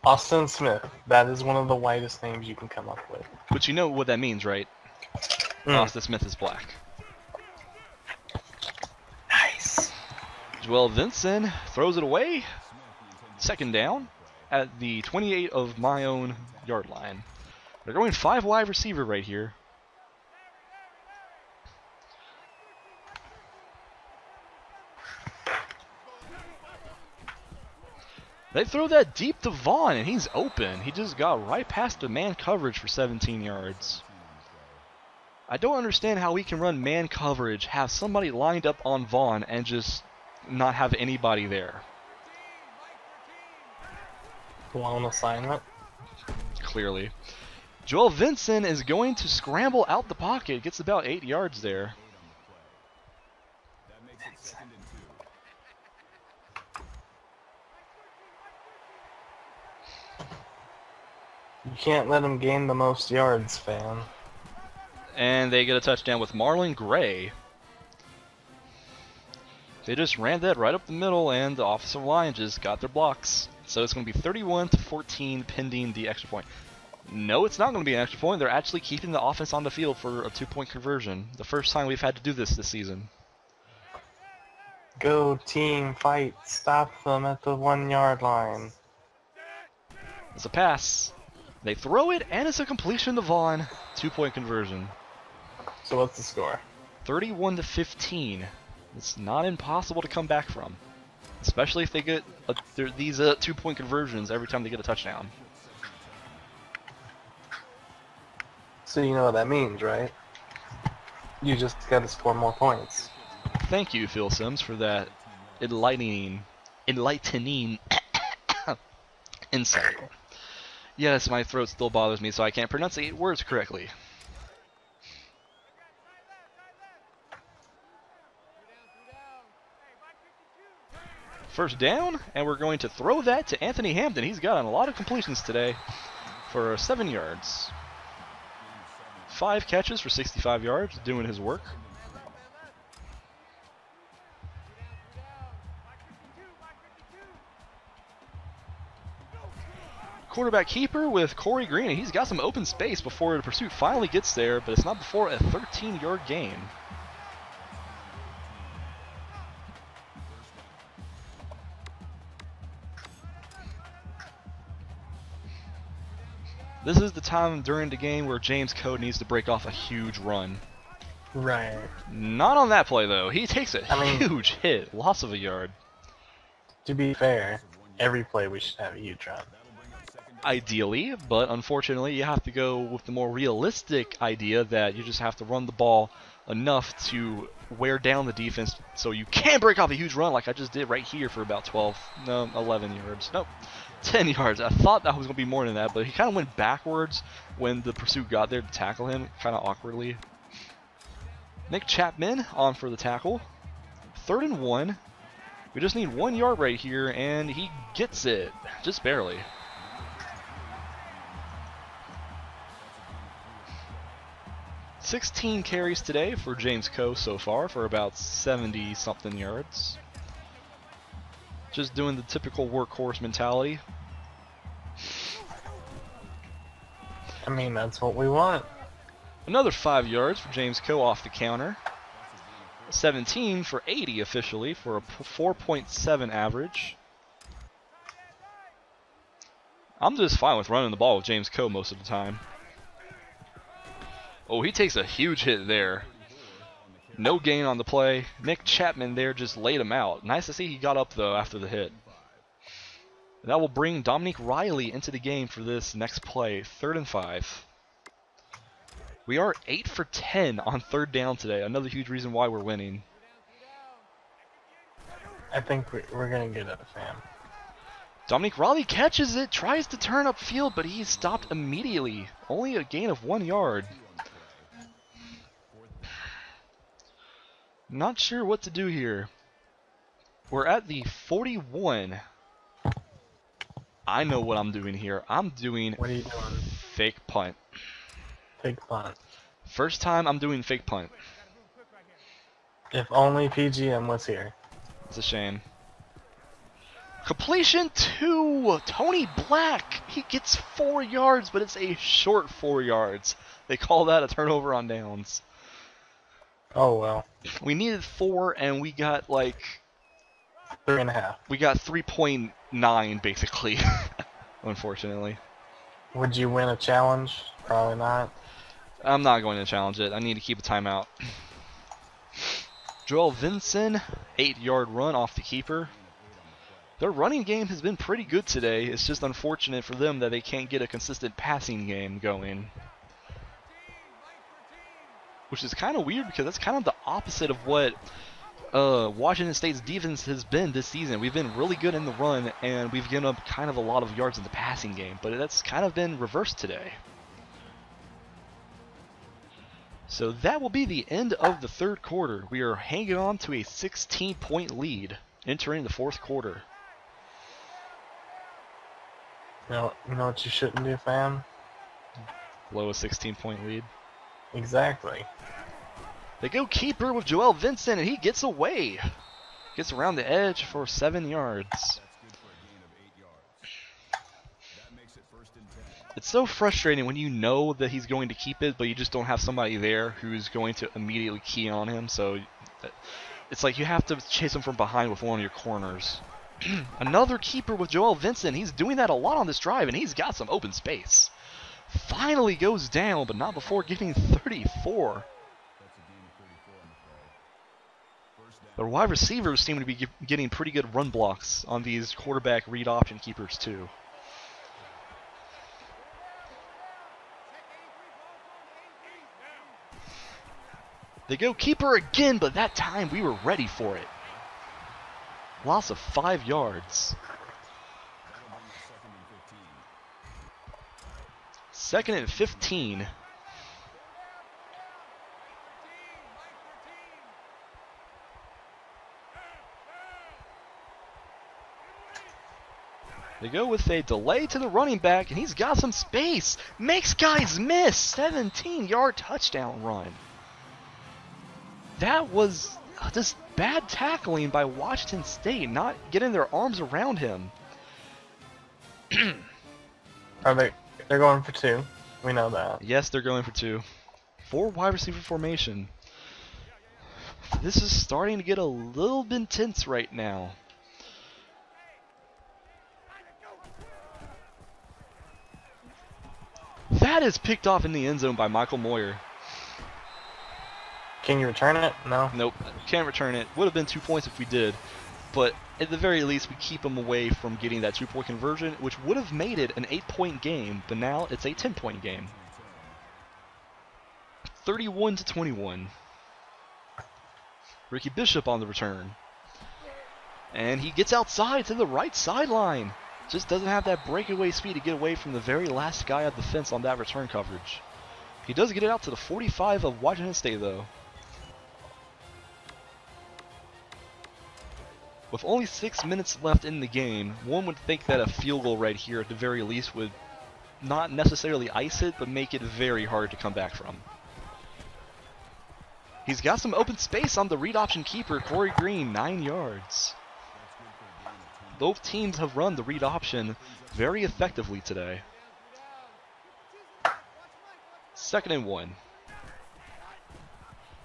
[SPEAKER 2] Austin Smith. That is one of the whitest names you can come up with.
[SPEAKER 1] But you know what that means, right? Austin Smith is black.
[SPEAKER 2] Nice.
[SPEAKER 1] Joel Vincent throws it away. 2nd down at the 28 of my own yard line. They're going 5 wide receiver right here. They throw that deep to Vaughn, and he's open. He just got right past the man coverage for 17 yards. I don't understand how we can run man coverage, have somebody lined up on Vaughn, and just not have anybody there.
[SPEAKER 2] Blown assignment.
[SPEAKER 1] Clearly. Joel Vincent is going to scramble out the pocket. Gets about 8 yards there.
[SPEAKER 3] That makes it 2nd and 2.
[SPEAKER 2] You can't let him gain the most yards, fam.
[SPEAKER 1] And they get a touchdown with Marlon Gray. They just ran that right up the middle, and the offensive line just got their blocks. So it's going to be 31-14 pending the extra point. No, it's not going to be an extra point. They're actually keeping the offense on the field for a 2-point conversion. The first time we've had to do this season.
[SPEAKER 2] Go team, fight, stop them at the 1-yard line.
[SPEAKER 1] It's a pass. They throw it, and it's a completion to Vaughn. 2-point conversion.
[SPEAKER 2] So what's the score?
[SPEAKER 1] 31-15. It's not impossible to come back from. Especially if they get these 2-point conversions every time they get a touchdown.
[SPEAKER 2] So you know what that means, right? You just gotta score more points.
[SPEAKER 1] Thank you, Phil Sims, for that enlightening insight. Yes, my throat still bothers me, so I can't pronunciate words correctly. First down, and we're going to throw that to Anthony Hampton. He's gotten a lot of completions today for 7 yards. 5 catches for 65 yards, doing his work. Quarterback keeper with Corey Green, and he's got some open space before the pursuit finally gets there, but it's not before a 13-yard gain. This is the time during the game where James Code needs to break off a huge run.
[SPEAKER 2] Right.
[SPEAKER 1] Not on that play, though. He takes a huge hit, loss of a yard.
[SPEAKER 2] To be fair, every play we should have a huge run.
[SPEAKER 1] Ideally, but unfortunately you have to go with the more realistic idea that you just have to run the ball enough to wear down the defense so you can break off a huge run like I just did right here for about 11 yards. Nope, 10 yards. I thought that was going to be more than that, but he kind of went backwards when the pursuit got there to tackle him, kind of awkwardly. Nick Chapman on for the tackle. 3rd and 1. We just need 1 yard right here, and he gets it. Just barely. "16 carries today for James Coe so far for about 70-something yards. Just doing the typical workhorse mentality.
[SPEAKER 2] I mean, that's what we want.
[SPEAKER 1] Another 5 yards for James Coe off the counter. 17 for 80 officially for a 4.7 average. I'm just fine with running the ball with James Coe most of the time. Oh, he takes a huge hit there. No gain on the play. Nick Chapman there just laid him out. Nice to see he got up though after the hit. That will bring Dominique Riley into the game for this next play. 3rd and 5. We are 8 for 10 on 3rd down today. Another huge reason why we're winning.
[SPEAKER 2] I think we're going to get it, fam.
[SPEAKER 1] Dominique Riley catches it, tries to turn upfield, but he's stopped immediately. Only a gain of 1 yard. Not sure what to do here. We're at the 41. I know what I'm doing here. I'm doing
[SPEAKER 2] What are you doing?
[SPEAKER 1] fake punt.
[SPEAKER 2] Fake punt.
[SPEAKER 1] First time I'm doing fake punt.
[SPEAKER 2] If only PGM was here.
[SPEAKER 1] It's a shame. Completion to Tony Black. He gets 4 yards, but it's a short 4 yards. They call that a turnover on downs.
[SPEAKER 2] Oh well.
[SPEAKER 1] We needed 4, and we got like
[SPEAKER 2] 3.5.
[SPEAKER 1] we got 3.9 basically. Unfortunately,
[SPEAKER 2] Would you win a challenge? Probably not.
[SPEAKER 1] I'm not going to challenge it. I need to keep a timeout. Joel Vinson, 8-yard run off the keeper. Their running game has been pretty good today. It's just unfortunate for them that they can't get a consistent passing game going. Which is kind of weird because that's kind of the opposite of what Washington State's defense has been this season. We've been really good in the run, and we've given up kind of a lot of yards in the passing game. But that's kind of been reversed today. So that will be the end of the 3rd quarter. We are hanging on to a 16-point lead entering the 4th quarter.
[SPEAKER 2] You know what you shouldn't do, fam?
[SPEAKER 1] Blow a 16-point lead.
[SPEAKER 2] Exactly.
[SPEAKER 1] They go keeper with Joel Vincent, and he gets away. Gets around the edge for 7 yards.
[SPEAKER 3] That's good for a gain of 8 yards. That makes it 1st and 10.
[SPEAKER 1] It's so frustrating when you know that he's going to keep it, but you just don't have somebody there who's going to immediately key on him. So it's like you have to chase him from behind with one of your corners. Another keeper with Joel Vincent. He's doing that a lot on this drive, and he's got some open space. Finally goes down, but not before getting 34.
[SPEAKER 3] That's a gain of 34 on the play. 1st down.
[SPEAKER 1] The wide receivers seem to be getting pretty good run blocks on these quarterback read option keepers too. They go keeper again, but that time we were ready for it. Loss of 5 yards.
[SPEAKER 3] That'll bring us 2nd and 15.
[SPEAKER 1] 2nd and 15. They go with a delay to the running back, and he's got some space. Makes guys miss. 17-yard touchdown run. That was just bad tackling by Washington State, not getting their arms around him.
[SPEAKER 2] They're going for 2. We know that.
[SPEAKER 1] Yes, they're going for 2. 4 wide receiver formation. This is starting to get a little bit tense right now. That is picked off in the end zone by Michael Moyer.
[SPEAKER 2] Can you return it? No.
[SPEAKER 1] Nope, can't return it. Would have been 2 points if we did. But at the very least, we keep them away from getting that 2-point conversion, which would have made it an 8-point game, but now it's a 10-point game. 31-21. Ricky Bishop on the return. And he gets outside to the right sideline. Just doesn't have that breakaway speed to get away from the very last guy at the fence on that return coverage. He does get it out to the 45 of Washington State, though. With only 6 minutes left in the game, one would think that a field goal right here at the very least would not necessarily ice it, but make it very hard to come back from. He's got some open space on the read option keeper, Corey Green, 9 yards. Both teams have run the read option very effectively today. 2nd and 1.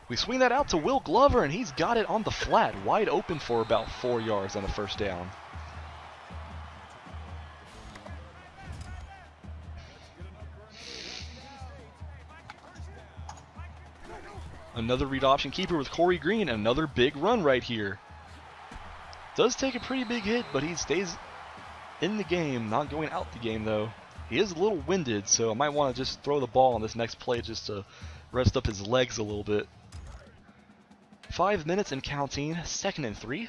[SPEAKER 1] We swing that out to Will Glover, and he's got it on the flat, wide open for about 4 yards on the first down. Another read option keeper with Corey Green, another big run right here. Does take a pretty big hit, but he stays in the game, not going out the game though. He is a little winded, so I might want to just throw the ball on this next play just to rest up his legs a little bit. 5 minutes and counting, 2nd and 3.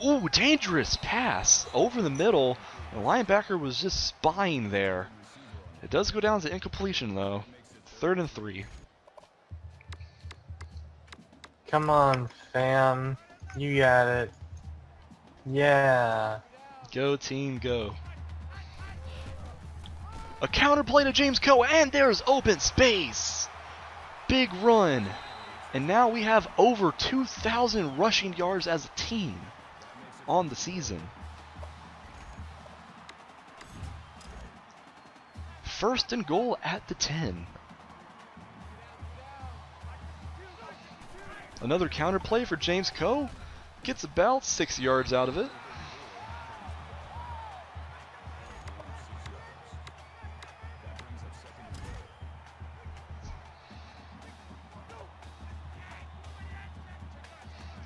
[SPEAKER 1] Ooh, dangerous pass over the middle. The linebacker was just spying there. It does go down to incompletion though. 3rd and 3.
[SPEAKER 2] Come on, fam. You got it. Yeah.
[SPEAKER 1] Go team, go. A counter play to James Coe, and there's open space. Big run. And now we have over 2,000 rushing yards as a team on the season. 1st and goal at the 10. Another counter play for James Coe. Gets about 6 yards out of it.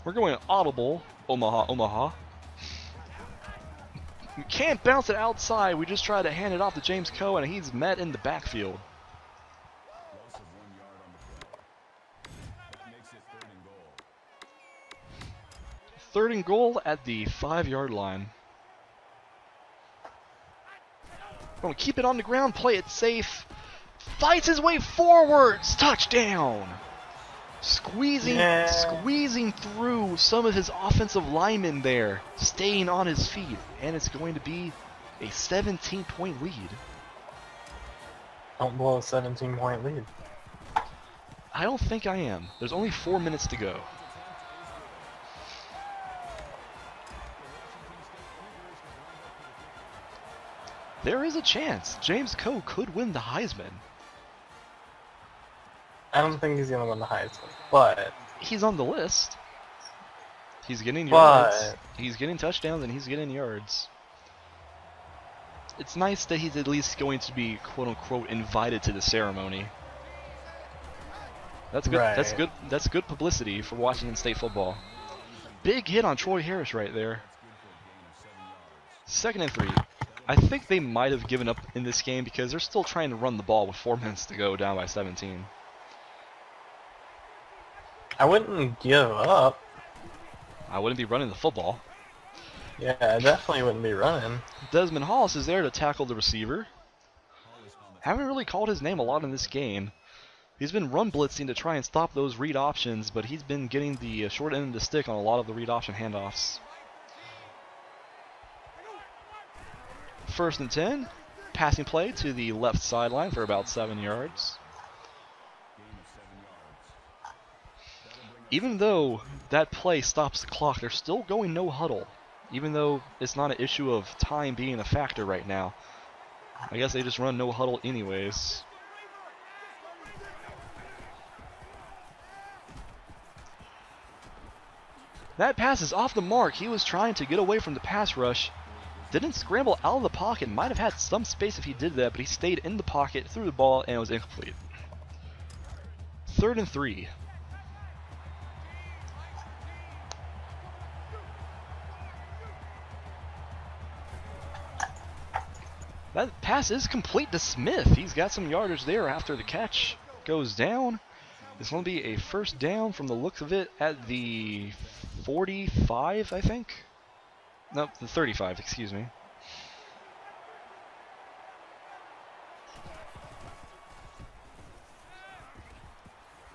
[SPEAKER 1] We're going audible, Omaha, Omaha. We can't bounce it outside. We just try to hand it off to James Coe, and he's met in the backfield.
[SPEAKER 3] Loss of 1 yard on the play. That makes it 3rd and goal.
[SPEAKER 1] 3rd and goal at the 5-yard line. Going to keep it on the ground, play it safe. Fights his way forwards. Touchdown. Squeezing through some of his offensive linemen there, staying on his feet, and it's going to be a 17-point lead.
[SPEAKER 2] Don't blow a 17-point lead.
[SPEAKER 1] I don't think I am. There's only 4 minutes to go. There is a chance James Coe could win the Heisman.
[SPEAKER 2] I don't think he's gonna win the Heisman, but
[SPEAKER 1] He's on the list. He's getting yards.
[SPEAKER 2] But
[SPEAKER 1] He's getting touchdowns and he's getting yards. It's nice that he's at least going to be quote unquote invited to the ceremony. That's good.
[SPEAKER 2] Right.
[SPEAKER 1] That's good publicity for Washington State football. Big hit on Troy Harris right there. 2nd and 3. I think they might have given up in this game because they're still trying to run the ball with 4 minutes to go, down by 17.
[SPEAKER 2] I wouldn't give up.
[SPEAKER 1] I wouldn't be running the football.
[SPEAKER 2] Yeah, I definitely wouldn't be running.
[SPEAKER 1] Desmond Hollis is there to tackle the receiver. Haven't really called his name a lot in this game. He's been run blitzing to try and stop those read options, but he's been getting the short end of the stick on a lot of the read option handoffs. 1st and 10. Passing play to the left sideline for about 7 yards. Even though that play stops the clock, they're still going no huddle. Even though it's not an issue of time being a factor right now. I guess they just run no huddle anyways. That pass is off the mark. He was trying to get away from the pass rush. Didn't scramble out of the pocket. Might have had some space if he did that, but he stayed in the pocket, threw the ball, and it was incomplete. 3rd and 3. That pass is complete to Smith. He's got some yardage there after the catch goes down. It's going to be a 1st down from the looks of it at the 45, I think. Nope, the 35, excuse me.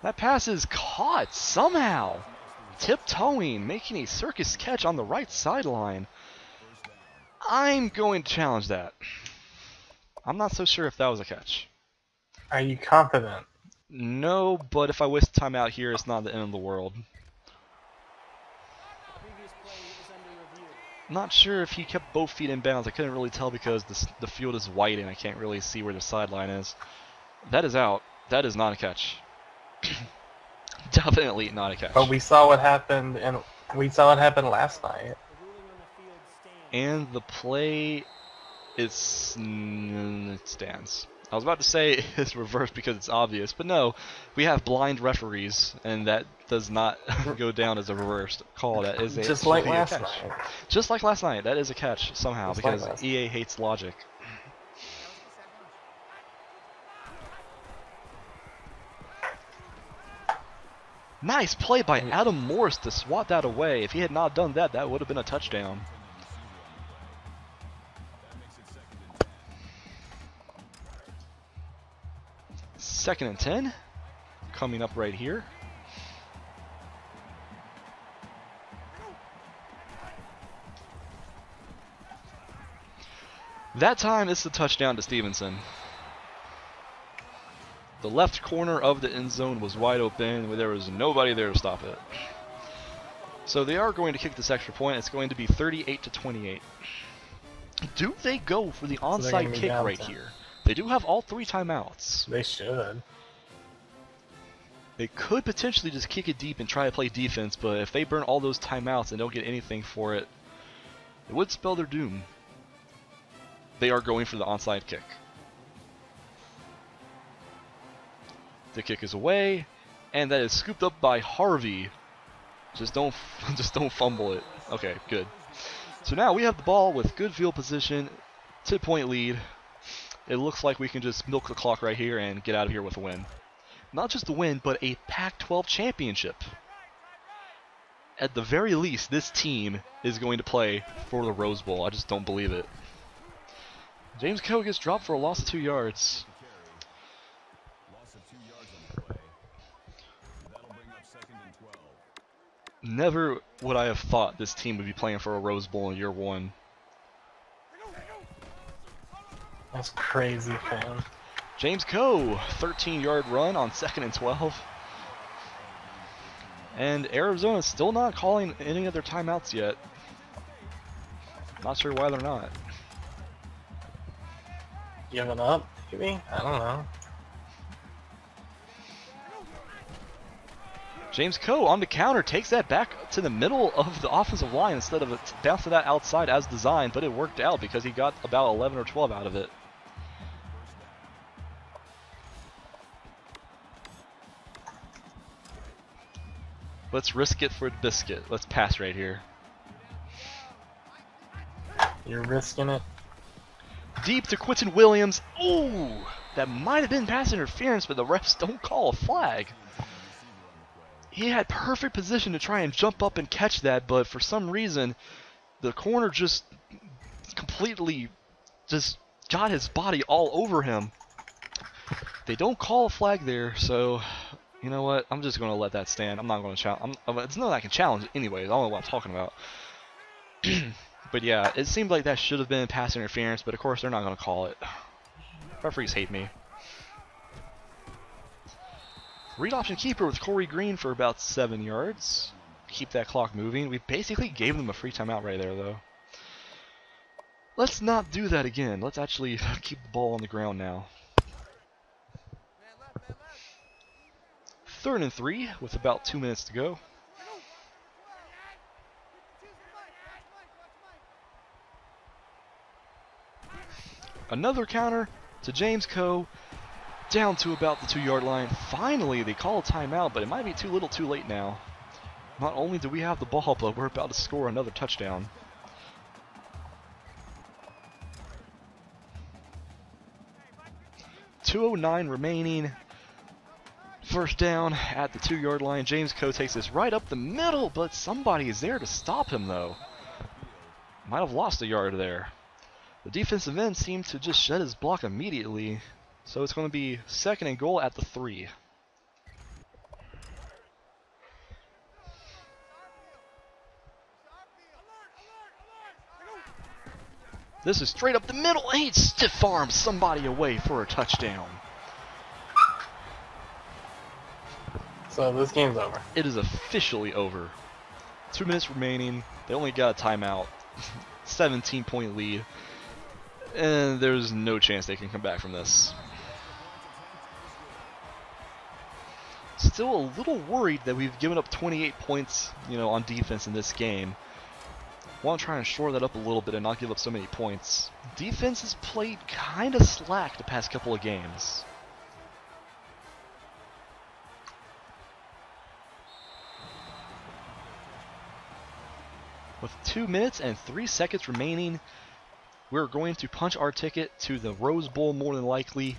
[SPEAKER 1] That pass is caught somehow. Tiptoeing, making a circus catch on the right sideline. I'm going to challenge that. I'm not so sure if that was a catch.
[SPEAKER 2] Are you confident?
[SPEAKER 1] No, but if I waste time out here, it's not the end of the world. Not sure if he kept both feet in bounds. I couldn't really tell because the field is white and I can't really see where the sideline is. That is out. That is not a catch. Definitely not a catch.
[SPEAKER 2] But we saw what happened, and we saw what happened last night.
[SPEAKER 1] And the play it stands. I was about to say it's reversed because it's obvious, but no, we have blind referees, and that does not go down as a reversed call. That is
[SPEAKER 2] Just like
[SPEAKER 1] a
[SPEAKER 2] last
[SPEAKER 1] catch.
[SPEAKER 2] night.
[SPEAKER 1] Just like last night, that is a catch somehow
[SPEAKER 2] Just like
[SPEAKER 1] because
[SPEAKER 2] last
[SPEAKER 1] EA hates logic. Nice play by Adam Morris to swat that away. If he had not done that, that would have been a touchdown. Second and 10, coming up right here. That time, it's the touchdown to Stevenson. The left corner of the end zone was wide open. There was nobody there to stop it. So they are going to kick this extra point. It's going to be 38-28. Do they go for the onside kick right here? They do have all 3 timeouts.
[SPEAKER 2] They should.
[SPEAKER 1] They could potentially just kick it deep and try to play defense, but if they burn all those timeouts and don't get anything for it, it would spell their doom. They are going for the onside kick. The kick is away, and that is scooped up by Harvey. Just don't fumble it. Okay, good. So now we have the ball with good field position, 10-point lead. It looks like we can just milk the clock right here and get out of here with a win. Not just a win, but a Pac-12 championship. At the very least, this team is going to play for the Rose Bowl. I just don't believe it. James Coe gets dropped for a loss of 2 yards. Never would I have thought this team would be playing for a Rose Bowl in year 1.
[SPEAKER 2] That's crazy, fam.
[SPEAKER 1] James Coe, 13-yard run on 2nd and 12. And Arizona's still not calling any of their timeouts yet. Not sure why they're not.
[SPEAKER 2] Giving up, maybe? I don't know.
[SPEAKER 1] James Coe on the counter takes that back to the middle of the offensive line instead of bouncing that outside as designed, but it worked out because he got about 11 or 12 out of it. Let's risk it for the biscuit. Let's pass right here.
[SPEAKER 2] You're risking it.
[SPEAKER 1] Deep to Quentin Williams. Ooh, that might have been pass interference, but the refs don't call a flag. He had perfect position to try and jump up and catch that, but for some reason, the corner just completely just got his body all over him. They don't call a flag there, so you know what? I'm just going to let that stand. I'm not going to challenge. It's not that I can challenge it anyways. I don't know what I'm talking about. But yeah, it seemed like that should have been pass interference, but of course they're not going to call it. Referees hate me. Read option keeper with Corey Green for about 7 yards. Keep that clock moving. We basically gave them a free timeout right there, though. Let's not do that again. Let's actually keep the ball on the ground now. 3rd and 3 with about 2 minutes to go. Another counter to James Coe. Down to about the 2-yard line. Finally, they call a timeout, but it might be too little too late now. Not only do we have the ball, but we're about to score another touchdown. .209 remaining. First down at the 2-yard line. James Coe takes this right up the middle, but somebody is there to stop him, though. Might have lost a yard there. The defensive end seemed to just shed his block immediately. So it's going to be 2nd and goal at the 3. This is straight up the middle, and he stiff arms somebody away for a touchdown.
[SPEAKER 2] So this game's over.
[SPEAKER 1] It is officially over. 2 minutes remaining. They only got a timeout. 17-point lead. And there's no chance they can come back from this. Still a little worried that we've given up 28 points, on defense in this game. Want to try and shore that up a little bit and not give up so many points. Defense has played kind of slack the past couple of games. With 2 minutes and 3 seconds remaining, we're going to punch our ticket to the Rose Bowl more than likely.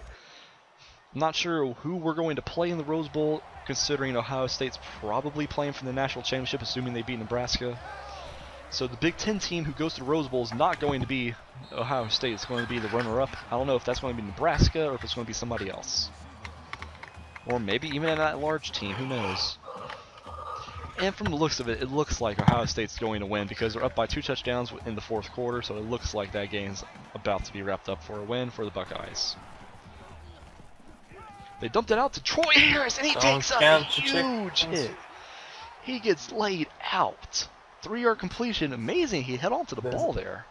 [SPEAKER 1] I'm not sure who we're going to play in the Rose Bowl, considering Ohio State's probably playing for the national championship, assuming they beat Nebraska. So the Big Ten team who goes to the Rose Bowl is not going to be Ohio State. It's going to be the runner-up. I don't know if that's going to be Nebraska or if it's going to be somebody else. Or maybe even an at-large team. Who knows? And from the looks of it, it looks like Ohio State's going to win because they're up by 2 touchdowns in the 4th quarter, so it looks like that game's about to be wrapped up for a win for the Buckeyes. They dumped it out to Troy Harris, and he takes a huge hit. He gets laid out. 3-yard completion. Amazing. He held on to the ball there.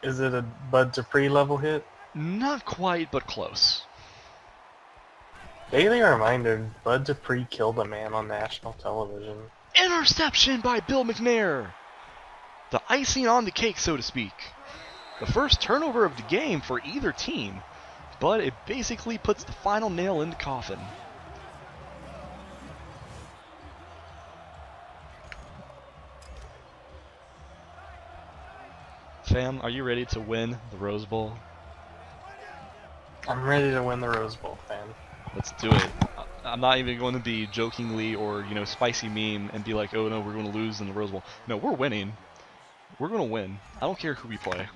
[SPEAKER 2] Is it a Bud Dupree level hit?
[SPEAKER 1] Not quite, but close.
[SPEAKER 2] Daily reminder, Bud Dupree killed a man on national television.
[SPEAKER 1] Interception by Bill McNair. The icing on the cake, so to speak. The first turnover of the game for either team, but it basically puts the final nail in the coffin. Fam, are you ready to win the Rose Bowl?
[SPEAKER 2] I'm ready to win the Rose Bowl, fam.
[SPEAKER 1] Let's do it. I'm not even going to be jokingly or, spicy meme and be like, oh no, we're going to lose in the Rose Bowl. No, we're winning. We're going to win. I don't care who we play.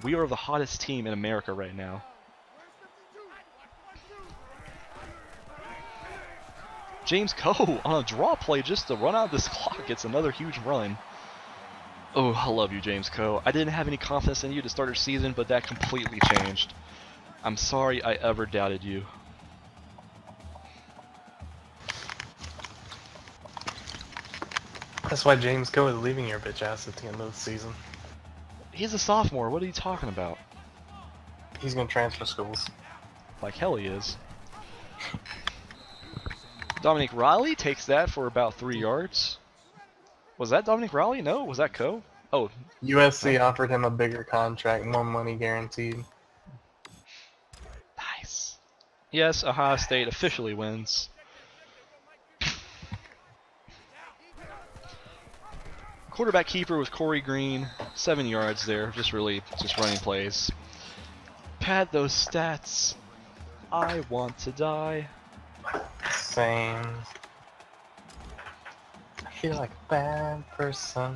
[SPEAKER 1] We are the hottest team in America right now. James Coe on a draw play just to run out this clock gets another huge run. Oh, I love you, James Coe. I didn't have any confidence in you to start your season, but that completely changed. I'm sorry I ever doubted you.
[SPEAKER 2] That's why James Coe is leaving your bitch ass at the end of the season.
[SPEAKER 1] He's a sophomore. What are you talking about?
[SPEAKER 2] He's gonna transfer schools.
[SPEAKER 1] Like hell he is. Dominic Riley takes that for about 3 yards. Was that Dominic Riley? No, was that Coe? Oh.
[SPEAKER 2] USC offered him a bigger contract, more money guaranteed.
[SPEAKER 1] Nice. Yes, Ohio State officially wins. Quarterback keeper was Corey Green. 7 yards there, just running plays. Pad those stats. I want to die.
[SPEAKER 2] Same. I feel like a bad person.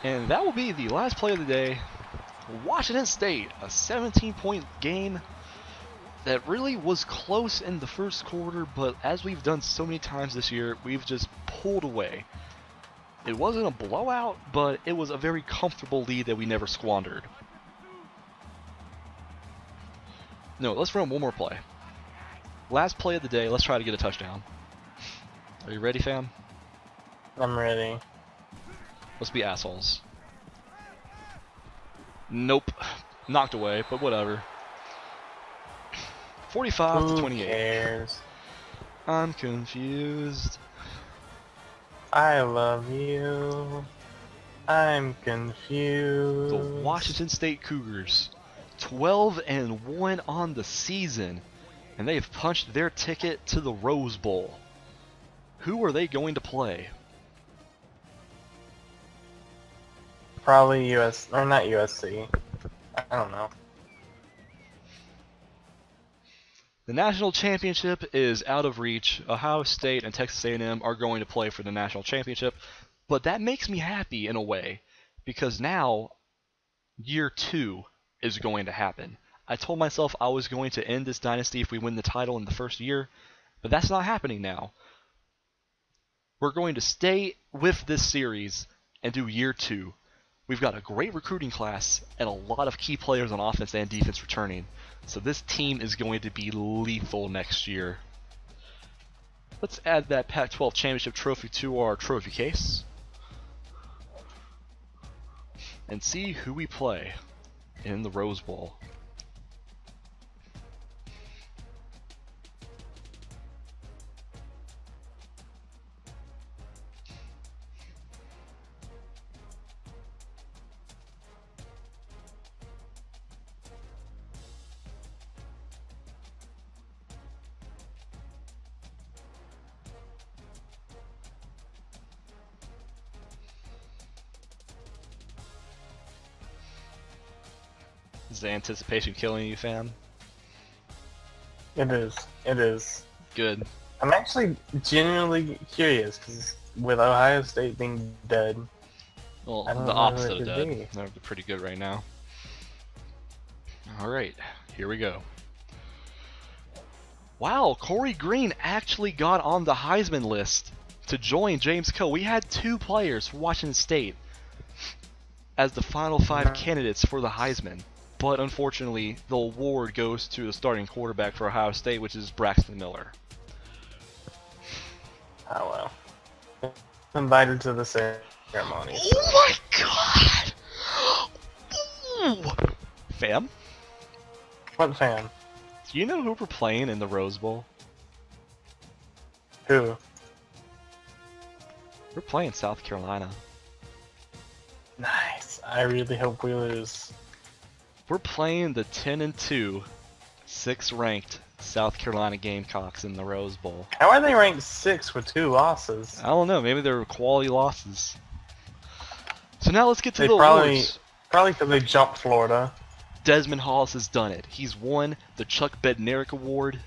[SPEAKER 1] And that will be the last play of the day. Washington State, a 17-point game that really was close in the first quarter, but as we've done so many times this year, we've just pulled away. It wasn't a blowout, but it was a very comfortable lead that we never squandered. No, let's run one more play. Last play of the day, let's try to get a touchdown. Are you ready, fam?
[SPEAKER 2] I'm ready.
[SPEAKER 1] Let's be assholes. Nope. Knocked away, but whatever. 45 to 28.
[SPEAKER 2] Who cares?
[SPEAKER 1] I'm confused.
[SPEAKER 2] I love you. I'm confused.
[SPEAKER 1] The Washington State Cougars, 12-1 on the season, and they have punched their ticket to the Rose Bowl. Who are they going to play?
[SPEAKER 2] Probably US, or not USC. I don't know.
[SPEAKER 1] The national championship is out of reach. Ohio State and Texas A&M are going to play for the national championship, but that makes me happy in a way, because now year 2 is going to happen. I told myself I was going to end this dynasty if we win the title in the first year. But that's not happening now. We're going to stay with this series and do year 2. We've got a great recruiting class and a lot of key players on offense and defense returning. So this team is going to be lethal next year. Let's add that Pac-12 championship trophy to our trophy case. And see who we play in the Rose Bowl. Is the anticipation killing you, fam?
[SPEAKER 2] It is. It is.
[SPEAKER 1] Good.
[SPEAKER 2] I'm actually genuinely curious because with Ohio State being dead,
[SPEAKER 1] Well,
[SPEAKER 2] I don't
[SPEAKER 1] the
[SPEAKER 2] know who
[SPEAKER 1] opposite
[SPEAKER 2] it
[SPEAKER 1] of
[SPEAKER 2] could
[SPEAKER 1] dead.
[SPEAKER 2] be.
[SPEAKER 1] They're pretty good right now. Alright, here we go. Wow, Corey Green actually got on the Heisman list to join James Coe. We had 2 players for Washington State as the final 5 candidates for the Heisman. But unfortunately, the award goes to the starting quarterback for Ohio State, which is Braxton Miller.
[SPEAKER 2] oh well. Invited to the ceremony.
[SPEAKER 1] Oh my god! Ooh. Fam,
[SPEAKER 2] What fan?
[SPEAKER 1] do you know who we're playing in the Rose Bowl?
[SPEAKER 2] Who?
[SPEAKER 1] We're playing South Carolina.
[SPEAKER 2] Nice. I really hope we lose.
[SPEAKER 1] We're playing the 10-2, 6th ranked South Carolina Gamecocks in the Rose Bowl.
[SPEAKER 2] How are they ranked 6 with 2 losses?
[SPEAKER 1] I don't know, maybe they're quality losses. So now let's get to
[SPEAKER 2] They
[SPEAKER 1] the
[SPEAKER 2] probably
[SPEAKER 1] awards.
[SPEAKER 2] because they jumped Florida.
[SPEAKER 1] Desmond Hollis has done it. He's won the Chuck Bednarik Award.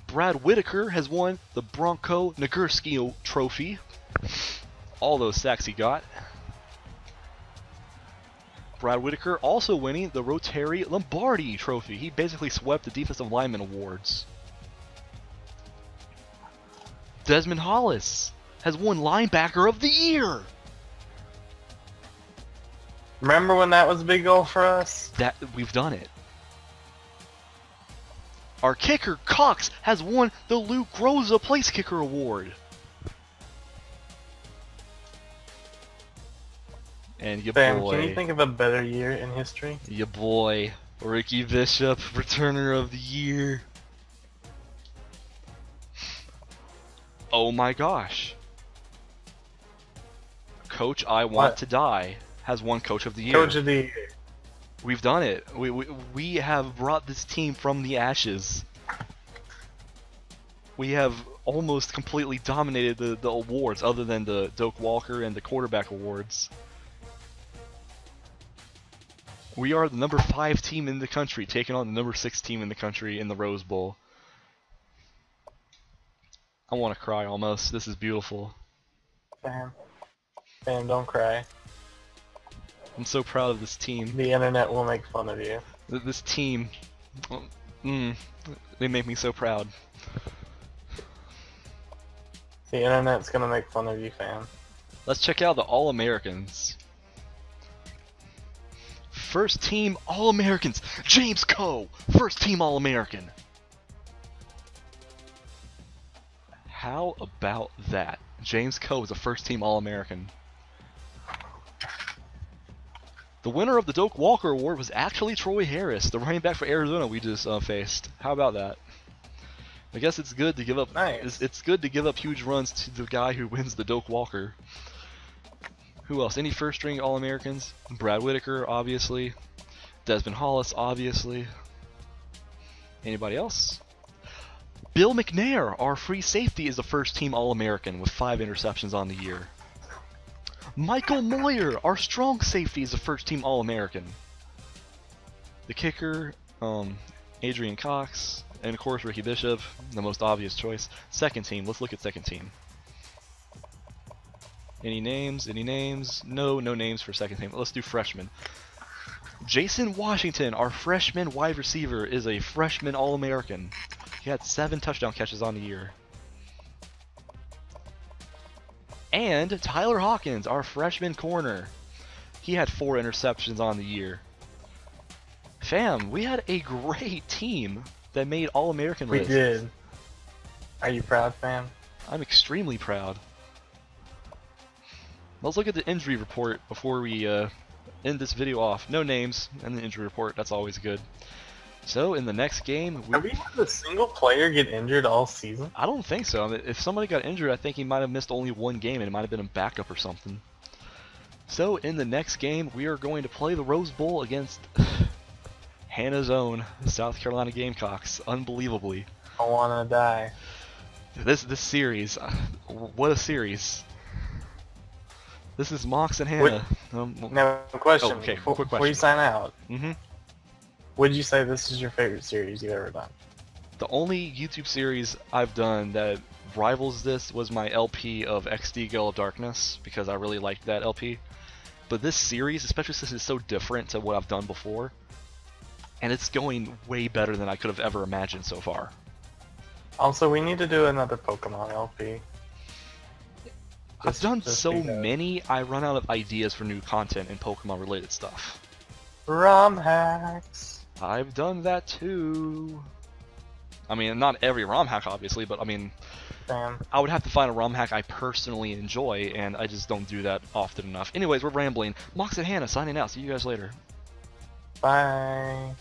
[SPEAKER 1] Brad Whitaker has won the Bronco Nagurski Trophy. All those sacks he got. Brad Whitaker also winning the Rotary Lombardi Trophy. He basically swept the Defensive Lineman Awards. Desmond Hollis has won Linebacker of the Year.
[SPEAKER 2] Remember when that was a big goal for us?
[SPEAKER 1] That we've done it. Our kicker Cox has won the Luke Groza Place Kicker Award. And your
[SPEAKER 2] Sam,
[SPEAKER 1] boy,
[SPEAKER 2] can you think of a better year in history?
[SPEAKER 1] your boy, Ricky Bishop, Returner of the Year. Oh my gosh. Coach I Want
[SPEAKER 2] What?
[SPEAKER 1] to Die has won Coach of the Year.
[SPEAKER 2] Coach of the year.
[SPEAKER 1] We've done it. We have brought this team from the ashes. We have almost completely dominated the awards, other than the Doak Walker and the quarterback awards. We are the number 5 team in the country, taking on the number 6 team in the country in the Rose Bowl. I want to cry almost. This is beautiful.
[SPEAKER 2] Sam, don't cry.
[SPEAKER 1] I'm so proud of this team.
[SPEAKER 2] The internet will make fun of you.
[SPEAKER 1] This team, they make me so proud.
[SPEAKER 2] The internet's gonna make fun of you, fam.
[SPEAKER 1] Let's check out the All-Americans. First team All-Americans, James Coe, first team All-American. How about that? James Coe is a first team All-American. The winner of the Doak Walker Award was actually Troy Harris, the running back for Arizona we just faced. How about that? I guess it's good to give up.
[SPEAKER 2] Nice.
[SPEAKER 1] It's good to give up huge runs to the guy who wins the Doak Walker. Who else? Any first string All-Americans? Brad Whitaker, obviously. Desmond Hollis, obviously. Anybody else? Bill McNair, our free safety, is a first team All-American with 5 interceptions on the year. Michael Moyer, our strong safety, is a first team All-American. The kicker, Adrian Cox, and of course Ricky Bishop, the most obvious choice. Second team, let's look at second team. Any names? Any names? No names for second team. Let's do freshman. Jason Washington, our freshman wide receiver, is a freshman All-American. He had 7 touchdown catches on the year. And Tyler Hawkins, our freshman corner. He had 4 interceptions on the year. Fam, we had a great team that made All-American
[SPEAKER 2] We
[SPEAKER 1] list.
[SPEAKER 2] did. Are you proud, fam?
[SPEAKER 1] I'm extremely proud. Let's look at the injury report before we end this video off. No names and the injury report, that's always good. So in the next game,
[SPEAKER 2] Have we had a single player get injured all season?
[SPEAKER 1] I don't think so. I mean, if somebody got injured, I think he might have missed only 1 game and it might have been a backup or something. So in the next game, we are going to play the Rose Bowl against Hannah's own South Carolina Gamecocks, unbelievably.
[SPEAKER 2] I wanna die.
[SPEAKER 1] This series, what a series. This is Mox and Hannah.
[SPEAKER 2] Now, question.
[SPEAKER 1] Oh, okay,
[SPEAKER 2] Before,
[SPEAKER 1] quick
[SPEAKER 2] before you
[SPEAKER 1] question.
[SPEAKER 2] sign out,
[SPEAKER 1] Mm-hmm.
[SPEAKER 2] would you say this is your favorite series you've ever done?
[SPEAKER 1] The only YouTube series I've done that rivals this was my LP of XD Gale of Darkness, because I really liked that LP. But this series, especially since it's so different to what I've done before, and it's going way better than I could have ever imagined so far.
[SPEAKER 2] Also, we need to do another Pokemon LP.
[SPEAKER 1] I've done
[SPEAKER 2] just
[SPEAKER 1] so
[SPEAKER 2] because.
[SPEAKER 1] many, I run out of ideas for new content and Pokemon related stuff.
[SPEAKER 2] ROM hacks.
[SPEAKER 1] I've done that too. I mean, not every ROM hack obviously, but I mean,
[SPEAKER 2] Damn.
[SPEAKER 1] I would have to find a ROM hack I personally enjoy, and I just don't do that often enough. Anyways, we're rambling. Mox and Hannah signing out. See you guys later.
[SPEAKER 2] Bye.